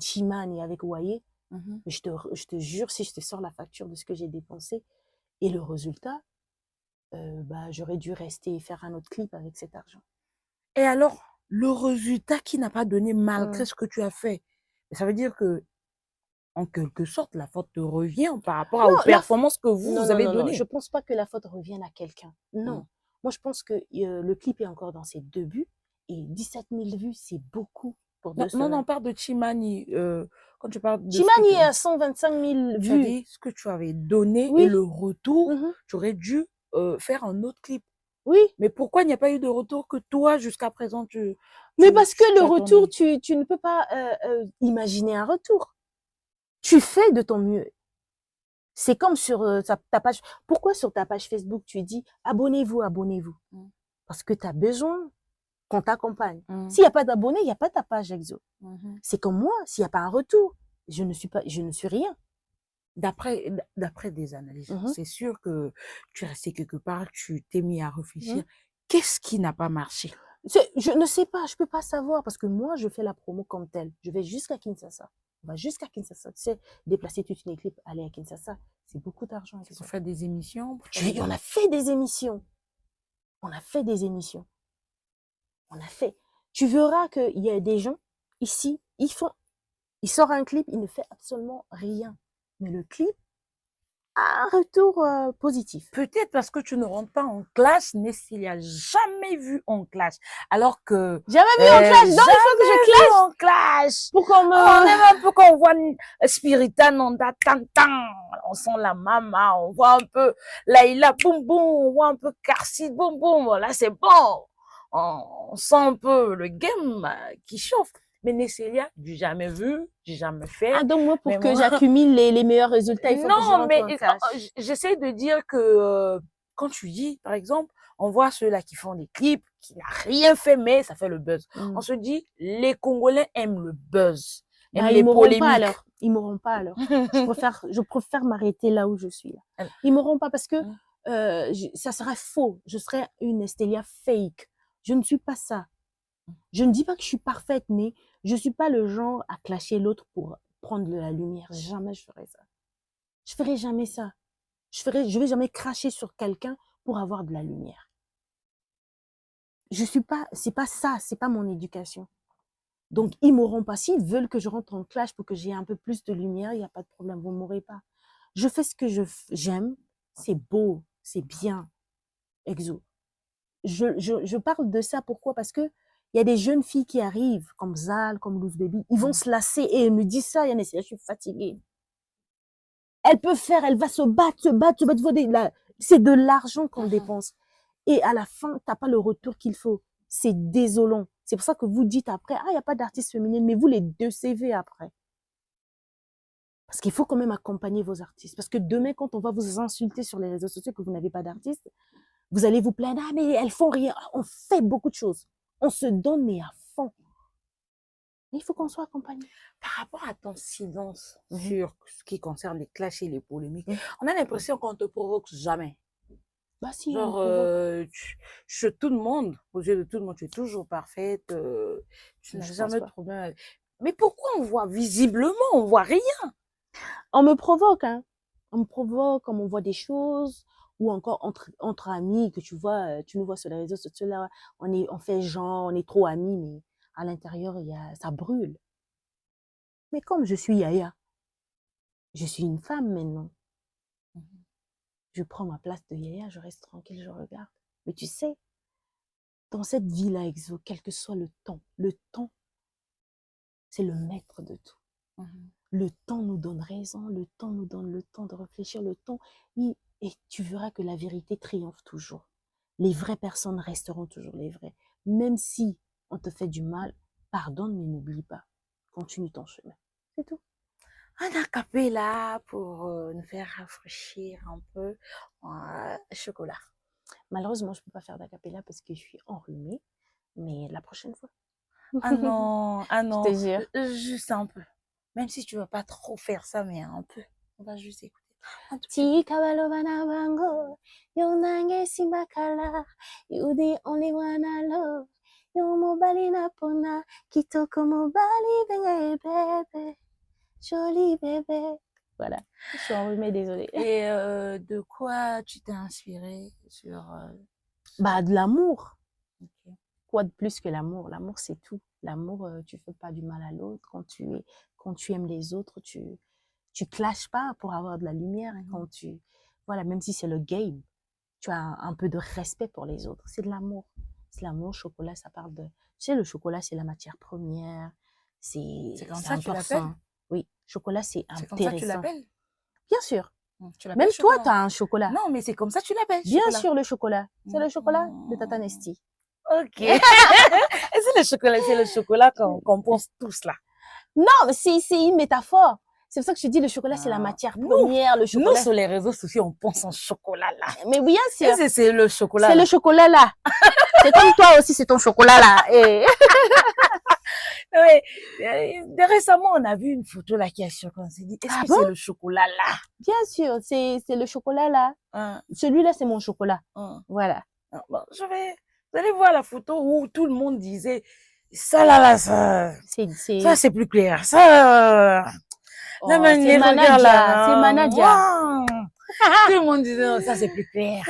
Chimane et avec Waye. mhm. Mais je te jure, si je te sors la facture de ce que j'ai dépensé et le résultat, bah, j'aurais dû rester et faire un autre clip avec cet argent. Et alors, le résultat qui n'a pas donné malgré Mmh. ce que tu as fait, ça veut dire que, en quelque sorte, la faute te revient par rapport aux Non, performances que vous, non, vous non, avez non, non, je données. pense pas que la faute revienne à quelqu'un. Mm. Non. Moi, je pense que le clip est encore dans ses débuts et 17 000 vues, c'est beaucoup pour Non, deux non, non, on semaines. parle de Chimani. Quand tu parles de ce que Chimani est à 125 000 tu as vues. dit, ce que tu avais donné et Oui. le retour, Mhm. tu aurais dû faire un autre clip. Oui. Mais pourquoi il n'y a pas eu de retour que toi, jusqu'à présent, Mais parce que le tu retour, attendais? tu ne peux pas imaginer un retour. Tu fais de ton mieux. C'est comme sur ta page. Pourquoi sur ta page Facebook, tu dis abonnez-vous, abonnez-vous? Mm, Parce que tu as besoin qu'on t'accompagne. mm, S'il n'y a pas d'abonnés, il n'y a pas ta page Exo. mhm. C'est comme moi, s'il n'y a pas un retour, je ne suis rien. D'après des analyses, Mhm, c'est sûr que tu es resté quelque part, tu t'es mis à mhm. réfléchir. Qu'est-ce qui n'a pas marché? Je ne sais pas, je peux pas savoir parce que moi, je fais la promo comme telle. Je vais jusqu'à Kinshasa. On va jusqu'à Kinshasa. Tu sais, déplacer toute une équipe, aller à Kinshasa, c'est beaucoup d'argent, C'est pour Exo. faire des émissions, pour faire des... On a fait des émissions. On a fait des émissions. On a fait. Tu verras qu'il y a des gens ici, ils sortent un clip, ils ne font absolument rien. Mais le clip a un retour positif. Peut-être parce que tu ne rentres pas en classe, Nestle a jamais vu en classe. Alors que, Jamais vu en clash, donc il faut que je jamais vu clash en classe. pour qu'on On me... aime un peu quand on voit Spiritan, Nanda, Tantan. On sent la mama, on voit un peu Laïla, boum boum, on voit un peu Karsid, boum boum. Là, c'est bon. On sent un peu le game qui chauffe. Mais Nesselia, du jamais vu, du jamais Ah, fait. donc moi, Mais pour que moi, j'accumule les meilleurs résultats, il faut que je non, rentre mais en clash. j'essaie de dire que quand tu dis, par exemple, on voit ceux-là qui font des clips, qui n'a rien fait, mais ça fait le buzz. On Mm. se dit, les Congolais aiment le buzz, aiment Bah, ils les m'auront pas polémiques. alors. Ils m'auront pas alors. Je préfère m'arrêter là où je suis. Là. Ils m'auront pas parce que ça serait faux. Je serais une Estelia fake. Je ne suis pas ça. Je ne dis pas que je suis parfaite, mais je suis pas le genre à clasher l'autre pour prendre de la lumière. Jamais je ferai ça. Je ferai jamais ça. Je vais jamais cracher sur quelqu'un pour avoir de la lumière. Je suis pas, c'est pas ça, c'est pas mon éducation. Donc, ils m'auront pas. S'ils veulent que je rentre en clash pour que j'ai un peu plus de lumière, il n'y a pas de problème, vous m'aurez pas. Je fais ce que j'aime, c'est beau, c'est bien, Exo. Je parle de ça, pourquoi? Parce que il y a des jeunes filles qui arrivent, comme Zal, comme Loose Baby, ils vont se lasser et elles me disent ça, Yannis, je suis fatiguée. Elle peut faire, elle va se battre, se battre, se battre. C'est de l'argent qu'on dépense. Et à la fin, t'as pas le retour qu'il faut. C'est désolant. C'est pour ça que vous dites après, ah, il n'y a pas d'artiste féminine, mais vous les deux CV après. Parce qu'il faut quand même accompagner vos artistes. Parce que demain, quand on va vous insulter sur les réseaux sociaux que vous n'avez pas d'artiste, vous allez vous plaindre, ah, mais elles font rien. On fait beaucoup de choses. On se donne, mais à fond. Mais il faut qu'on soit accompagné. Par rapport à ton silence Mhm. sur ce qui concerne les clashs et les polémiques, Mhm. on a l'impression qu'on te provoque jamais. Bah si, on me Genre, provoque. chez tout le monde, aux yeux de tout le monde, tu es toujours parfaite, tu n'as Je pense jamais de pas. problème. Mais pourquoi on voit visiblement, on voit rien? On me provoque, hein. On me provoque, on m'envoie des choses, ou encore entre amis, que tu nous vois sur les réseaux sociaux, là, on fait genre, on est trop amis, mais à l'intérieur, ça brûle. Mais comme je suis Yaya, je suis une femme maintenant, je prends ma place de Yaya, je reste tranquille, je regarde. Mais tu sais, dans cette vie-là, Exo, quel que soit le temps, c'est le maître de tout. Mhm. Le temps nous donne raison, le temps nous donne le temps de réfléchir, et tu verras que la vérité triomphe toujours. Les vraies personnes resteront toujours les vraies. Même si on te fait du mal, pardonne, mais n'oublie pas. Continue ton chemin. C'est tout. Un acapella pour nous faire rafraîchir un peu. Chocolat. Malheureusement, je ne peux pas faire d'acapella parce que je suis enrhumée, mais la prochaine fois. Ah non, ah Je te non, jure. juste un peu. Même si tu vas pas trop faire ça, mais un peu. On va juste écouter. Un tout petit peu. Tika balobana bango, you nange simbakala, you the only one I love. You mobali na pona, kitoko mobali bébé, joli bébé. Voilà, je suis enrhumée, désolée. Et de quoi tu t'es inspiré sur... Bah, de l'amour. Ok. Quoi de plus que l'amour? L'amour, c'est tout. L'amour, tu fais pas du mal à l'autre. Quand tu aimes les autres, tu clashes pas pour avoir de la lumière. Voilà, même si c'est le game, tu as un peu de respect pour les autres. C'est de l'amour. C'est l'amour. Chocolat, ça parle de... Tu sais, le chocolat, c'est la matière première. C'est comme C'est ça que tu l'appelles? important. Oui, chocolat, c'est C'est comme ça que tu intéressant. l'appelles? Bien sûr. Tu l'appelles Même toi, chocolat? tu as un chocolat. Non, mais c'est comme ça que tu l'appelles, Bien chocolat. sûr, le chocolat. C'est le chocolat de Tata Nesty. Ok. Et c'est le chocolat qu'on pense tous là. Non, mais c'est une métaphore. C'est pour ça que je te dis, le chocolat, c'est la matière première. Le Nous, chocolat. sur les réseaux sociaux, on pense en chocolat là. Mais bien sûr. Et c'est le chocolat C'est là. le chocolat là. C'est comme toi aussi, c'est ton chocolat là. Et... Ouais. Récemment, on a vu une photo là qui a choqué. On s'est dit, est-ce que c'est le chocolat là? Bien sûr, c'est le chocolat là. Celui-là, c'est mon chocolat. Voilà. Bon, vous allez voir la photo où tout le monde disait, ça là, ça c'est plus clair. Ça, c'est Manadia. C'est Manadia. Tout le monde disait, non, ça c'est plus clair.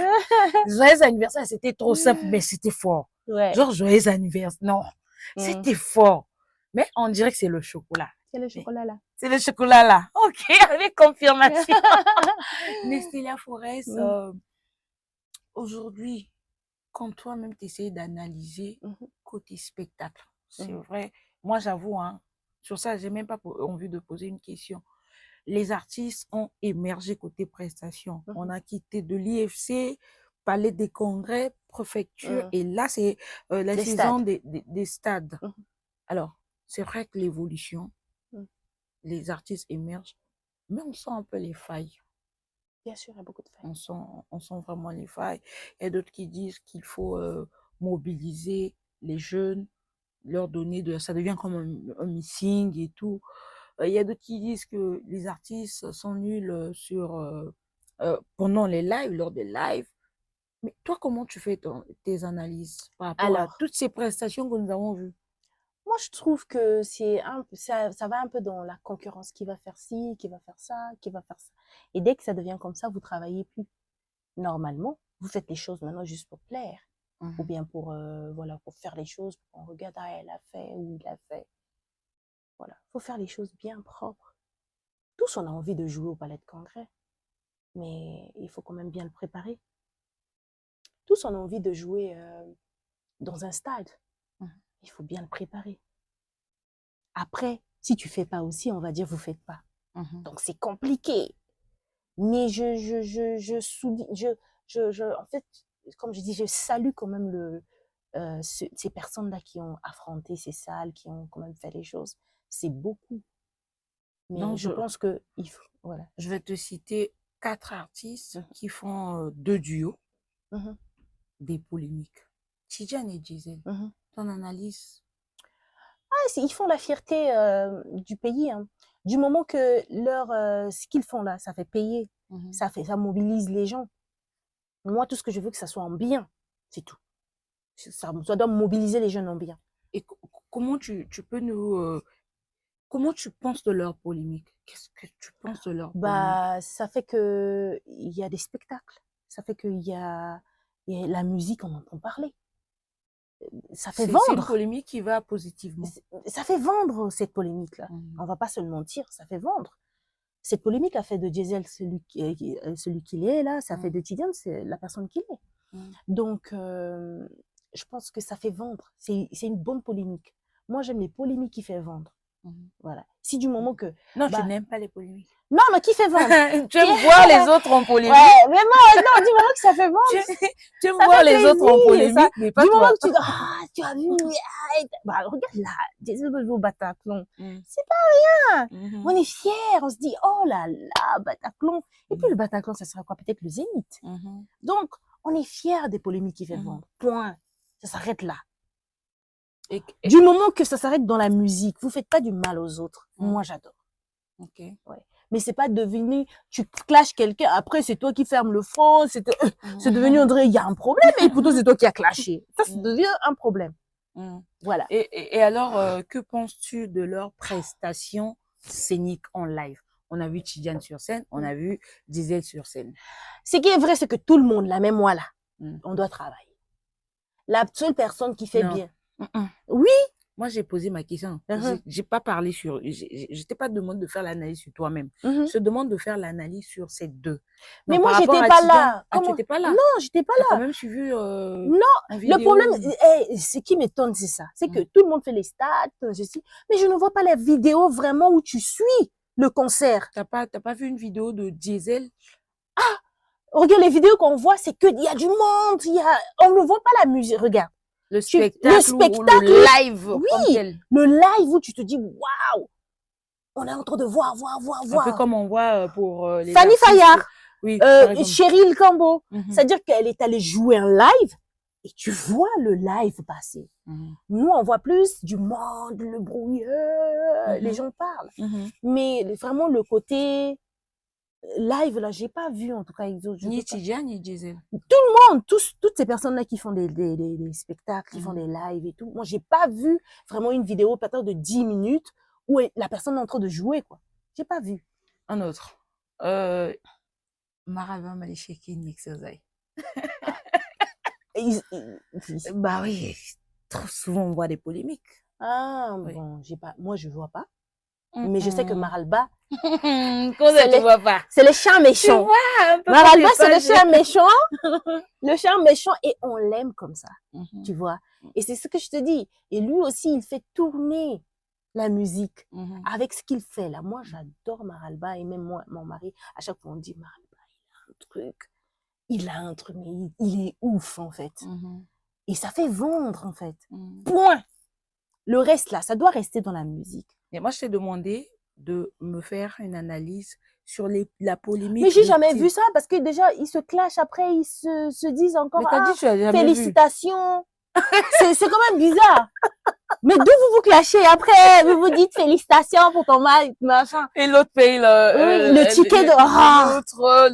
Joyeux anniversaire, c'était trop simple, mais c'était fort. Ouais. Genre, joyeux anniversaire. Non, c'était fort. Mais on dirait que c'est le chocolat. C'est le chocolat là. C'est le chocolat là. Ok, avec confirmation. Nestélia Forest, aujourd'hui, quand toi-même tu essayes d'analyser côté spectacle, c'est vrai, moi j'avoue, hein, sur ça, j'ai même pas envie de poser une question. Les artistes ont émergé côté prestations. On a quitté de l'IFC, Palais des Congrès, préfecture, et là, c'est la saison des stades. Alors, c'est vrai que l'évolution, les artistes émergent, mais on sent un peu les failles. Bien sûr, il y a beaucoup de failles. On sent vraiment les failles. Il y a d'autres qui disent qu'il faut mobiliser les jeunes, leur donner ça devient comme un missing et tout. Il y a d'autres qui disent que les artistes sont nuls pendant les lives, lors des lives. Mais toi, comment tu fais tes analyses par rapport à toutes ces prestations que nous avons vues? Moi, je trouve que ça va un peu dans la concurrence. Qui va faire ci, qui va faire ça, qui va faire ça. Et dès que ça devient comme ça, vous travaillez plus. Normalement, vous faites les choses maintenant juste pour plaire. Ou bien pour faire les choses, on regarde, elle a fait ou il a fait. Voilà, faut faire les choses bien propres. Tous, on a envie de jouer au Palais de Congrès, mais il faut quand même bien le préparer. Tous, on a envie de jouer dans un stade. Il faut bien le préparer. Après, si tu fais pas aussi, on va dire vous faites pas. Donc c'est compliqué. Mais en fait, comme je dis, je salue quand même ces personnes-là qui ont affronté ces salles, qui ont quand même fait les choses. C'est beaucoup. Mais donc, je pense que il faut, voilà. Je vais te citer 4 artistes qui font 2 duos, des polémiques. Tidjane et Gisèle, ton analyse? Ils font la fierté du pays. Hein. Du moment que ce qu'ils font là, ça fait payer, ça mobilise les gens. Moi, tout ce que je veux, que ça soit en bien, c'est tout. Ça doit mobiliser les jeunes en bien. Et comment tu peux nous... comment tu penses de leur polémique? Qu'est-ce que tu penses de leur polémique? Ça fait qu'il y a des spectacles. Ça fait qu'il y a la musique, on entend parler. Ça fait vendre. C'est une polémique qui va positivement. Ça fait vendre, cette polémique-là. On va pas se le mentir, ça fait vendre. Cette polémique a fait de Gisèle celui qu'il est, là. Ça fait de Tidjane, c'est la personne qu'il est. Donc, je pense que ça fait vendre. C'est une bonne polémique. Moi, j'aime les polémiques qui font vendre. Voilà. Si du moment que... Non, tu Bah, n'aimes pas les polémiques. non, mais qui fait vendre? Tu aimes voir les autres en polémique. Ouais, mais moi, non, du moment que ça fait vendre, Tu aimes ça voir fait les autres en plaisir. polémique, mais pas Du moment toi. que tu dis, ah, tu as vu, bah, regarde là, Jésus de au Bataclan. Mm. C'est pas rien. Mhm. On est fiers, on se dit, oh là là, Bataclan. Et puis le Bataclan, ça sera quoi? Peut-être le Zénith. Mhm. Donc, on est fiers des polémiques qui fait Mhm. vendre. Point. Ça s'arrête là. Et- Du moment que ça s'arrête dans la musique, vous faites pas du mal aux autres. Moi, j'adore. Ok. Ouais. Mais c'est pas devenu, tu clashes quelqu'un, après c'est toi qui fermes le front, c'est devenu, on dirait, il y a un problème, et pourtant c'est toi qui as clashé. Ça devient un problème. Voilà. Et alors, que penses-tu de leurs prestations scéniques en live? On a vu Tidiane sur scène, on a vu Diesel sur scène. Ce qui est vrai, c'est que tout le monde, là, même moi là, on doit travailler. La seule personne qui fait bien. Oui. Moi, j'ai posé ma question. J'ai pas parlé sur... Je t'ai pas demandé de faire l'analyse sur toi-même. Je te demande de faire l'analyse sur ces deux. Mais donc, moi, j'étais pas là. Ah, tu n'étais pas là? Non, j'étais pas là. Tu as quand même suivi non, vidéo. le problème, ce qui m'étonne, c'est ça. C'est que tout le monde fait les stats, mais je ne vois pas la vidéo vraiment où tu suis le concert. T'as pas vu une vidéo de Diesel? Ah, regarde les vidéos qu'on voit, c'est que il y a du monde, on ne voit pas la musique. Regarde. Le spectacle, ou le live, oui, comme tel. Le live où tu te dis, waouh, on est en train de voir. Un peu comme on voit pour les Fanny artistes. Fayard, oui, Cheryl Cambo. C'est-à-dire qu'elle est allée jouer un live et tu vois le live passer. Nous, on voit plus du monde, le bruit, les gens parlent. Mais vraiment, le côté live, là, j'ai pas vu, en tout cas, ni Tidiane, ni Diesel. Tout le monde, toutes ces personnes-là qui font des spectacles, qui font des lives et tout. Moi, j'ai pas vu vraiment une vidéo, peut-être de 10 minutes, où la personne est en train de jouer, quoi. J'ai pas vu. Un autre. Maralba Malisheki Nixozai. Bah oui, trop souvent on voit des polémiques. Ah, oui. Bon, moi, je vois pas. Mais je sais que Maralba, c'est le chien méchant. Maralba, c'est le chien méchant. Le chien méchant, et on l'aime comme ça. Tu vois. Et c'est ce que je te dis. Et lui aussi, il fait tourner la musique avec ce qu'il fait là. Moi, j'adore Maralba, et même moi, mon mari, à chaque fois on dit Maralba, il a un truc, mais il est ouf en fait. Et ça fait vendre en fait. Point. Le reste là, ça doit rester dans la musique. Et moi, je t'ai demandé de me faire une analyse sur la polémique. Mais j'ai jamais vu ça, parce que déjà, ils se clashent après, ils se disent encore, félicitations. C'est quand même bizarre. Mais d'où vous clashez après? Vous vous dites félicitations pour ton machin. Et l'autre paye le ticket de...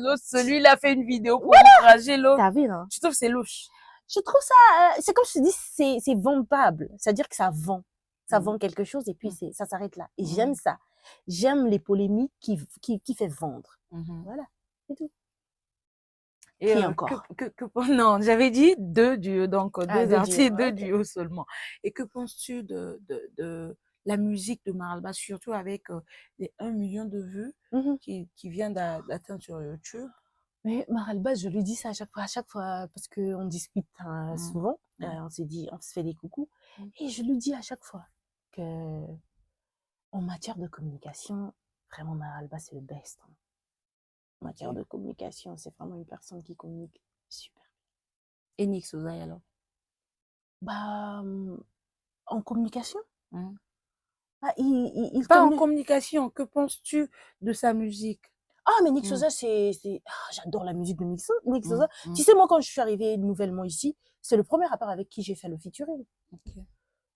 L'autre, celui-là fait une vidéo pour encourager l'autre. T'as vu, non? Je trouve que c'est louche. Je trouve ça, c'est comme je te dis, c'est vendable. C'est-à-dire que ça vend. Ça vend quelque chose et puis ça s'arrête là. Et j'aime ça. J'aime les polémiques qui fait vendre. Voilà, c'est tout. Et encore non, j'avais dit 2 duos, donc 2 artistes, 2 duos seulement. Et que penses-tu de la musique de Maralba, surtout avec les 1 million de vues qui vient d'atteindre sur YouTube? Mais Maralba, je lui dis ça à chaque fois parce qu'on discute souvent. On se fait des coucous. Et je lui dis à chaque fois que en matière de communication, vraiment Maralba, c'est le best. En matière de communication, c'est vraiment une personne qui communique super. Et Nixozai alors? Bah, en communication? Pas en communication, que penses-tu de sa musique? Ah, mais Nixosa, j'adore la musique de Nixosa. Tu sais, moi, quand je suis arrivée nouvellement ici, c'est le premier rappeur avec qui j'ai fait le featuring.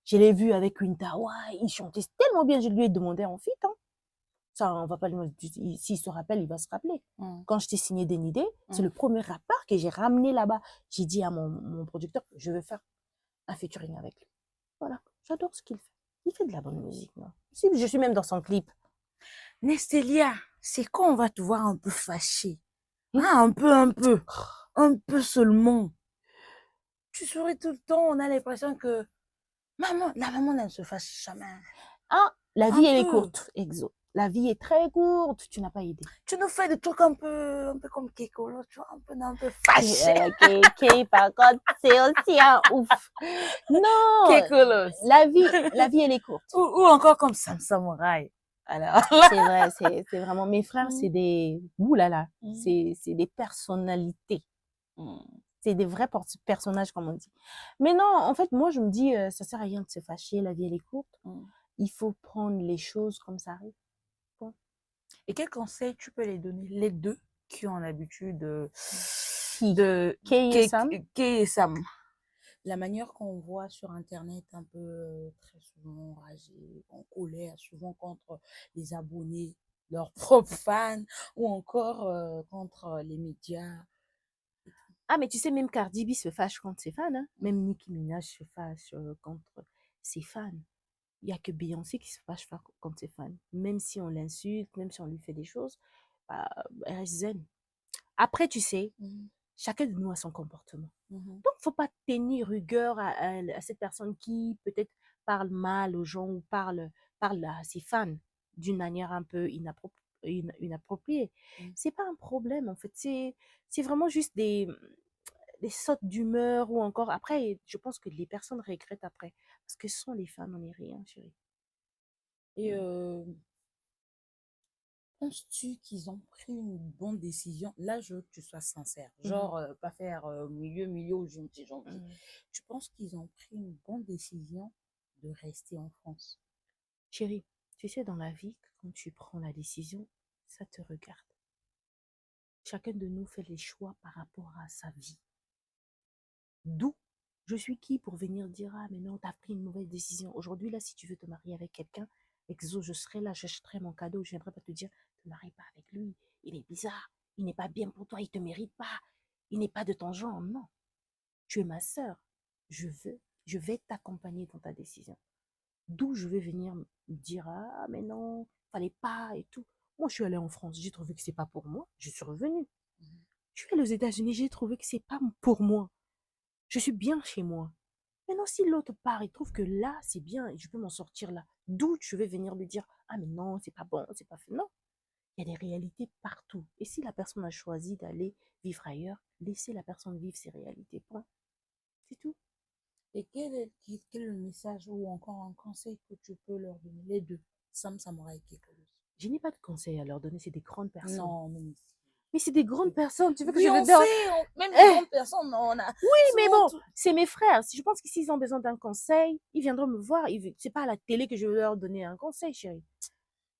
Je l'ai vu avec Wintawa, il chantait tellement bien, je lui ai demandé en feat. Ça, on va pas s'il se rappelle, il va se rappeler. Quand je t'ai signé Denidé, c'est le premier rappeur que j'ai ramené là-bas. J'ai dit à mon producteur, je veux faire un featuring avec lui. Voilà, j'adore ce qu'il fait. Il fait de la bonne musique, non? Je suis même dans son clip. Nestelia, c'est quand on va te voir un peu fâchée? Un peu seulement. Tu souris tout le temps, on a l'impression que la maman, elle ne se fâche jamais. La vie, elle est courte, Exo. La vie est très courte, tu n'as pas idée. Tu nous fais des trucs un peu comme Kekolo, tu vois, un peu fâché. Par contre, c'est aussi un ouf. Non, Kekolo. la vie, elle est courte. Ou encore comme Sam Samurai. Alors. C'est vrai, c'est vraiment, mes frères, c'est des, ouh là là, Mm. c'est des personnalités. Mm. C'est des vrais personnages, comme on dit. Mais non, en fait, moi, je me dis, ça sert à rien de se fâcher, la vie, elle est courte. Mm. Il faut prendre les choses comme ça arrive. Point. Et quels conseils tu peux les donner, les deux qui ont l'habitude de Kay et Sam. Kay et Sam. La manière qu'on voit sur Internet un peu très souvent enragé, en colère, souvent contre les abonnés, leurs propres fans, ou encore contre les médias. Ah, mais tu sais, même Cardi B se fâche contre ses fans. Hein. Même Nicki Minaj se fâche contre ses fans. Il n'y a que Beyoncé qui se fâche contre ses fans. Même si on l'insulte, même si on lui fait des choses, bah, elle reste zen. Après, tu sais, chacun de nous a son comportement. Donc, il ne faut pas tenir rigueur à cette personne qui peut-être parle mal aux gens ou parle à ses fans d'une manière un peu inappropriée. C'est pas un problème, en fait. C'est vraiment juste des sautes d'humeur ou encore... Après, je pense que les personnes regrettent après. Parce que ce sont les fans, on n'est rien, chérie. Et penses-tu qu'ils ont pris une bonne décision? Là, je veux que tu sois sincère. Genre, pas faire milieu ou gentil. Tu penses qu'ils ont pris une bonne décision de rester en France? Chérie, tu sais, dans la vie, quand tu prends la décision, ça te regarde. Chacun de nous fait les choix par rapport à sa vie. D'où je suis qui pour venir dire, ah mais non, t'as pris une mauvaise décision. Aujourd'hui, là, si tu veux te marier avec quelqu'un, Exo, je serai là, j'achèterai mon cadeau, je viendrai pas te dire, te marie pas avec lui, il est bizarre, il n'est pas bien pour toi, il te mérite pas, il n'est pas de ton genre. Non, tu es ma sœur, je vais t'accompagner dans ta décision. D'où je vais venir me dire, ah mais non, fallait pas et tout. Moi, je suis allée en France, j'ai trouvé que c'est pas pour moi, je suis revenue. Je suis allée aux États-Unis, j'ai trouvé que c'est pas pour moi. Je suis bien chez moi. Maintenant, si l'autre part, il trouve que là, c'est bien et je peux m'en sortir là, d'où je vais venir lui dire, ah mais non, c'est pas bon, c'est pas fait. Non, il y a des réalités partout. Et si la personne a choisi d'aller vivre ailleurs, laissez la personne vivre ses réalités. Point. C'est tout. Et quel est le message ou encore un conseil que tu peux leur donner, les deux, Sam Samurai et Kekolo? Je n'ai pas de conseils à leur donner, c'est des grandes personnes. Non, mais c'est des grandes personnes, tu veux que oui, je le on donne? sait, même les grandes personnes, on a... Oui, mais bon, c'est mes frères. Si je pense que s'ils ont besoin d'un conseil, ils viendront me voir. C'est pas à la télé que je vais leur donner un conseil, chérie.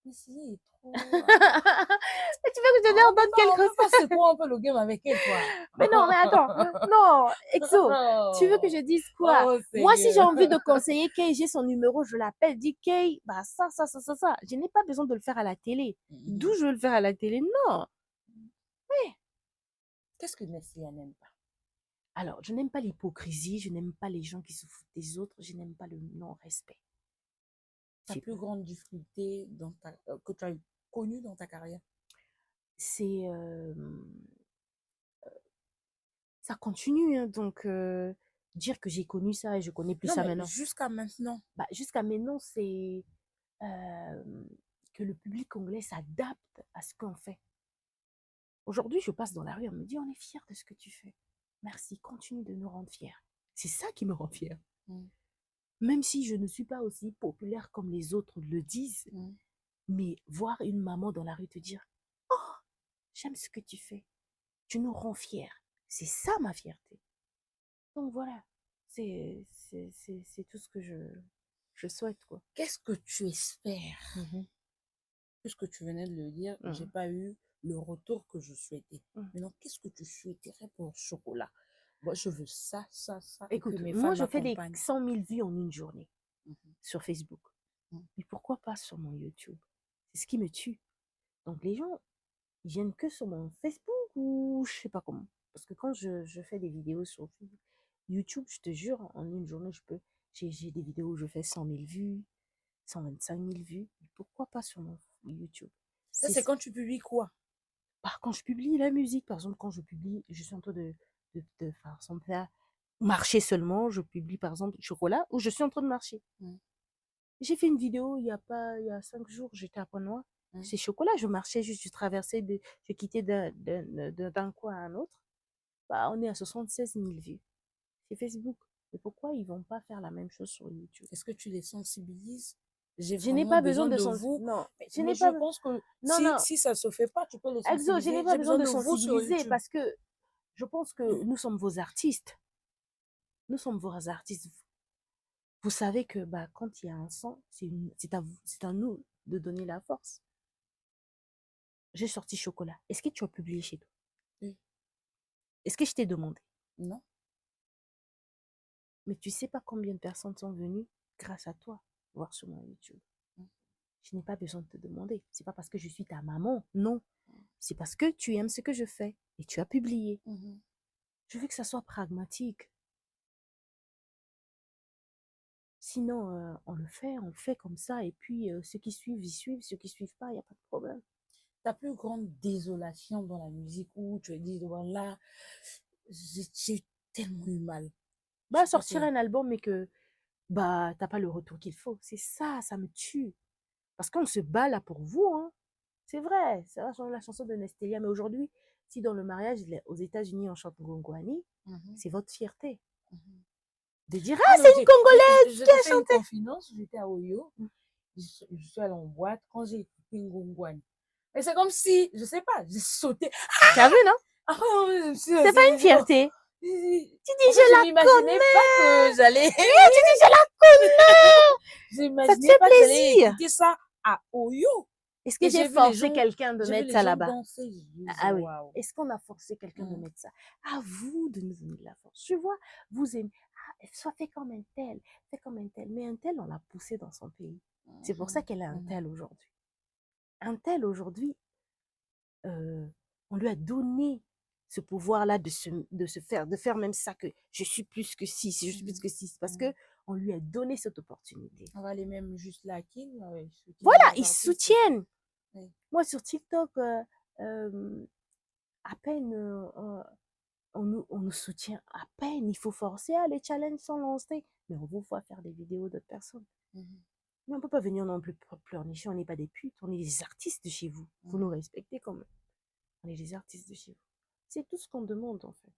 Mais c'est trop... mais tu veux que je leur donne quelque chose? C'est pour un peu le game avec elle, quoi. Mais non, mais attends. Non, Exo, tu veux que je dise quoi? Moi, si j'ai envie de conseiller Kay, j'ai son numéro, je l'appelle, dis Kay, bah ça. Je n'ai pas besoin de le faire à la télé. D'où je veux le faire à la télé? Non. Oui. Qu'est-ce que Nessia n'aime pas? Alors, je n'aime pas l'hypocrisie, je n'aime pas les gens qui se foutent des autres, je n'aime pas le non-respect. Ta plus grande difficulté que tu as connue dans ta carrière? C'est... ça continue, hein, donc dire que j'ai connu ça et je connais plus ça maintenant. Jusqu'à maintenant? Bah, jusqu'à maintenant, c'est que le public anglais s'adapte à ce qu'on fait. Aujourd'hui, je passe dans la rue, on me dit, on est fiers de ce que tu fais. Merci, continue de nous rendre fiers. C'est ça qui me rend fière. Même si je ne suis pas aussi populaire comme les autres le disent, mais voir une maman dans la rue te dire, oh, j'aime ce que tu fais, tu nous rends fiers. C'est ça ma fierté. Donc voilà, c'est tout ce que je souhaite, quoi. Qu'est-ce que tu espères? Puisque tu venais de le dire, j'ai pas eu le retour que je souhaitais. Maintenant, qu'est-ce que tu souhaiterais pour Chocolat? Moi, je veux ça. Écoute, moi, je fais des 100 000 vues en une journée sur Facebook. Mais pourquoi pas sur mon YouTube? C'est ce qui me tue. Donc, les gens, ils viennent que sur mon Facebook ou je sais pas comment. Parce que quand je fais des vidéos sur YouTube, je te jure, en une journée, j'ai des vidéos où je fais 100 000 vues, 125 000 vues. Mais pourquoi pas sur mon YouTube? Ça, c'est quand tu publies quoi? Quand je publie la musique, par exemple, quand je publie, je suis en train de par exemple, faire marcher seulement, je publie par exemple Chocolat, où je suis en train de marcher. J'ai fait une vidéo il y a 5 jours, j'étais à Pointe-Noire. C'est chocolat, je marchais juste, je traversais, je quittais d'un coin à un autre. Bah, on est à 76 000 vues. C'est Facebook. Mais pourquoi ils vont pas faire la même chose sur YouTube? Est-ce que tu les sensibilises? J'ai Je n'ai vraiment pas besoin besoin de de vous. non, je Mais n'ai je pas, pense que non, non, si ça se fait pas, tu peux les Exo, je n'ai sensibiliser. pas J'ai besoin besoin de de vous sur sensibiliser YouTube. parce que je pense que nous sommes vos artistes. Nous sommes vos artistes. Vous savez que bah, quand il y a un sang, c'est à nous de donner la force. J'ai sorti chocolat. Est-ce que tu as publié chez toi? Oui. Est-ce que je t'ai demandé? Non. Mais tu sais pas combien de personnes sont venues grâce à toi voir sur mon YouTube. Je n'ai pas besoin de te demander. C'est pas parce que je suis ta maman, non. C'est parce que tu aimes ce que je fais et tu as publié. Je veux que ça soit pragmatique. Sinon, on le fait comme ça. Et puis, ceux qui suivent, ils suivent. Ceux qui suivent pas, il n'y a pas de problème. Ta plus grande désolation dans la musique où tu te dis, voilà, j'ai tellement eu mal. Bah, sortir un album, mais que bah, t'as pas le retour qu'il faut. C'est ça, ça me tue. Parce qu'on se bat là pour vous, hein. C'est vrai, c'est la chanson de Nestélia. Mais aujourd'hui, si dans le mariage, aux États-Unis, on chante Ngongwani, c'est votre fierté. De dire, ah, c'est une Congolaise je qui a te fais une chanté. confidence, j'étais à Oyo, je suis allée en boîte quand j'ai écouté Ngongwani. Mais c'est comme si, je sais pas, j'ai sauté. Tu as vu, non? C'est pas une fierté. Tu dis, je la m'imaginais pas que j'allais. Tu dis, je la connais. Ça te fait pas que j'allais plaisir. écouter ça à Oyo. Est-ce que j'ai forcé quelqu'un de mettre ça là-bas? Ah oui. Wow. Est-ce qu'on a forcé quelqu'un de mettre ça? À vous de nous donner de la force. Tu vois, vous aimez. Ah, soit fait comme un tel, fait comme un tel. Mais un tel, on l'a poussé dans son pays. C'est pour ça qu'elle a un tel aujourd'hui. Un tel aujourd'hui, on lui a donné ce pouvoir-là de faire même ça, que je suis plus que si, je suis plus que si, parce que on lui a donné cette opportunité. On va les même juste liker. Voilà, ils soutiennent. Oui. Moi, sur TikTok, à peine, on nous soutient à peine. Il faut forcer. Les challenges sont lancés. Mais on vous voit faire des vidéos d'autres personnes. Mais on ne peut pas venir non plus pleurnicher. On n'est pas des putes. On est des artistes de chez vous. Vous nous respectez quand même. On est des artistes de chez vous. C'est tout ce qu'on demande, en fait.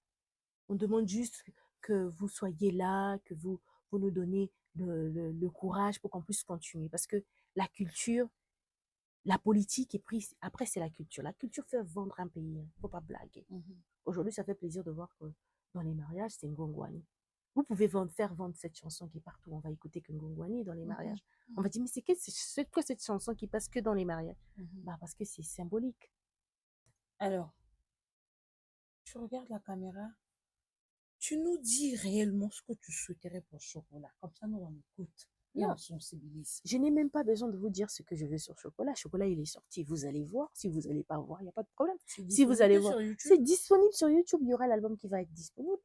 On demande juste que vous soyez là, que vous nous donnez le courage pour qu'on puisse continuer. Parce que la culture, la politique est prise. Après, c'est la culture. La culture fait vendre un pays. Il ne faut pas blaguer. Aujourd'hui, ça fait plaisir de voir que dans les mariages, c'est Ngongwani. Vous pouvez faire vendre cette chanson qui est partout. On va écouter que Ngongwani dans les mariages. On va dire, mais c'est quoi cette chanson qui passe que dans les mariages? Bah, parce que c'est symbolique. Alors, tu regardes la caméra, tu nous dis réellement ce que tu souhaiterais pour Chocolat. Comme ça, nous, on écoute et on sensibilise. Je n'ai même pas besoin de vous dire ce que je veux sur Chocolat. Chocolat, il est sorti. Vous allez voir. Si vous n'allez pas voir, il n'y a pas de problème. Si vous allez voir, c'est disponible sur YouTube. Il y aura l'album qui va être disponible.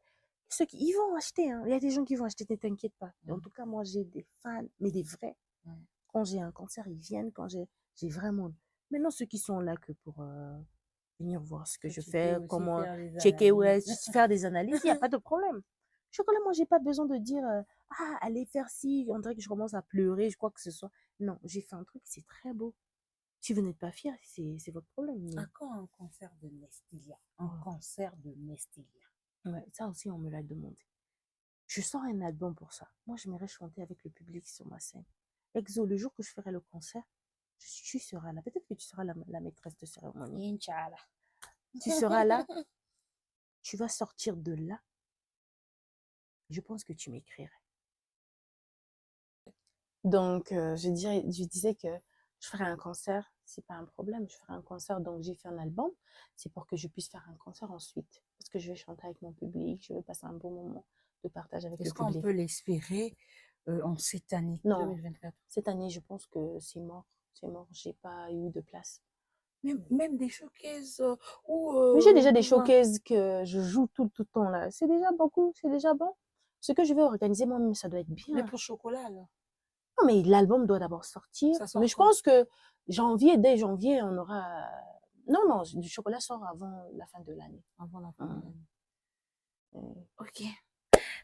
Ceux qui ils vont acheter. Hein. Il y a des gens qui vont acheter, ne t'inquiète pas. En tout cas, moi, j'ai des fans, mais des vrais. Quand j'ai un concert, ils viennent. Quand j'ai vraiment... Maintenant, ceux qui sont là que pour venir voir ce que je fais, comment checker, faire des analyses, il n'y a pas de problème. Chocolat, moi, j'ai pas besoin de dire allez faire ci, on dirait que je commence à pleurer, je crois que ce soit. Non, j'ai fait un truc, c'est très beau. Si vous n'êtes pas fiers, c'est votre problème. À quand un concert de Nestélia? Un concert de Nestélia. Ouais, ça aussi, on me l'a demandé. Je sors un album pour ça. Moi, j'aimerais chanter avec le public sur ma scène. Exo, le jour que je ferai le concert, tu seras là. Peut-être que tu seras la maîtresse de cérémonie. Inch'Allah. Tu seras là. Tu vas sortir de là. Je pense que tu m'écrirais. Donc, je disais que je ferai un concert, c'est pas un problème, je ferai un concert, donc j'ai fait un album, c'est pour que je puisse faire un concert ensuite, parce que je vais chanter avec mon public, je vais passer un bon moment de partage avec le public. Est-ce qu'on peut l'espérer en cette année 2024? Cette année, je pense que c'est mort, j'ai pas eu de place. Même des showcases Mais j'ai déjà des showcases que je joue tout le temps là, c'est déjà beaucoup, c'est déjà bon. Ce que je vais organiser moi-même, ça doit être bien. Mais pour Chocolat, alors? Non, mais l'album doit d'abord sortir. Mais je pense que dès janvier, on aura... Non, du Chocolat sort avant la fin de l'année. Avant la fin de l'année. Ok.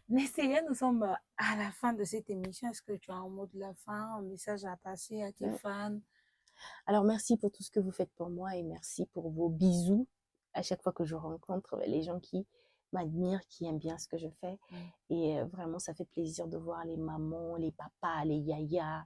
Nessélia, nous sommes à la fin de cette émission. Est-ce que tu as un mot de la fin, un message à passer à tes fans? Alors, merci pour tout ce que vous faites pour moi et merci pour vos bisous à chaque fois que je rencontre les gens qui m'admirent, qui aiment bien ce que je fais. Et vraiment, ça fait plaisir de voir les mamans, les papas, les yayas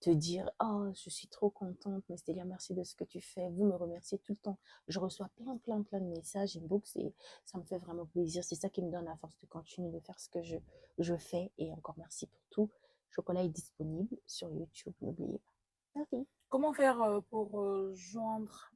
te dire « Oh, je suis trop contente, Nestélia, merci de ce que tu fais. » Vous me remerciez tout le temps. Je reçoa plein de messages, inbox, et ça me fait vraiment plaisir. C'est ça qui me donne la force de continuer de faire ce que je fais. Et encore merci pour tout. Chocolat est disponible sur YouTube, n'oubliez pas. Merci. Comment faire pour joindre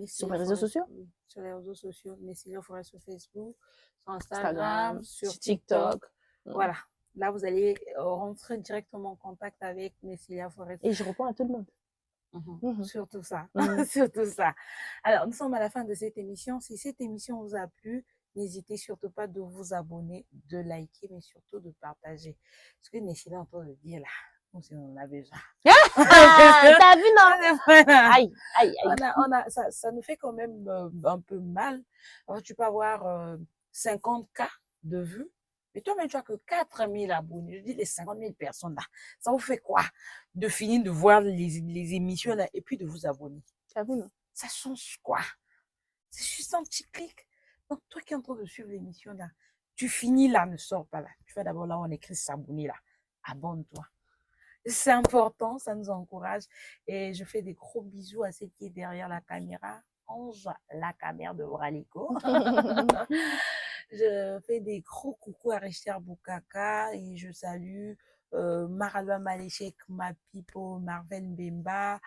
Sur Nessélia mes réseaux Forêt sociaux? sur les réseaux sociaux, Nessélia Forêt sur Facebook, sur Instagram, Instagram, sur TikTok. TikTok. Voilà. Là, vous allez rentrer directement en contact avec Nessélia Forêt. Et je réponds à tout le monde. Surtout ça. Surtout ça. Alors, nous sommes à la fin de cette émission. Si cette émission vous a plu, n'hésitez surtout pas de vous abonner, de liker, mais surtout de partager. Ce que Nessélia est en train de dire là, comme si on en avait besoin. T'as vu, non? Aïe. Ça nous fait quand même un peu mal. Alors, tu peux avoir 50K de vues, mais toi-même, tu as que 4000 abonnés. Je dis, les 50 000 personnes là, ça vous fait quoi de finir de voir les émissions là et puis de vous abonner? T'as vu, non? Ça change quoi? C'est juste un petit clic. Donc, toi qui es en train de suivre l'émission là, tu finis là, ne sors pas là. Tu fais d'abord là, on écrit s'abonner là. Abonne-toi. C'est important, ça nous encourage. Et je fais des gros bisous à celle qui est derrière la caméra. Ange, la caméra de Bralico. Je fais des gros coucou à Richter Boukaka et je salue Maralba Maléchek, Mapipo, Marvel Mbemba,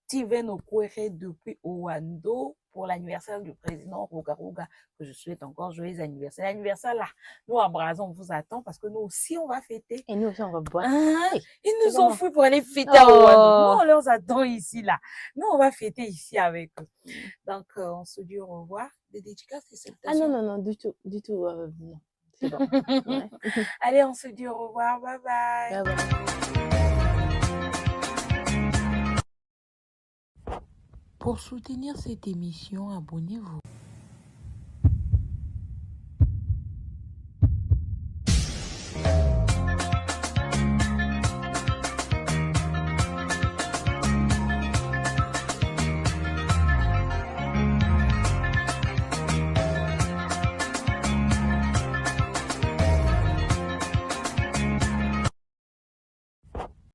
Steven Okwere depuis Owando pour l'anniversaire du président Rouga, que je souhaite encore joyeux anniversaire. L'anniversaire là, nous à Brazza, on vous attend parce que nous aussi on va fêter. Et nous aussi on va boire. Ils nous ont fouillé pour aller fêter à Owando. Nous on leur attend ici là. Nous on va fêter ici avec eux. Donc on se dit au revoir. Des dédicaces et salutations. Ah non, du tout, non. C'est bon. Ouais. Allez, on se dit au revoir. Bye bye. Bye bye. Pour soutenir cette émission, abonnez-vous.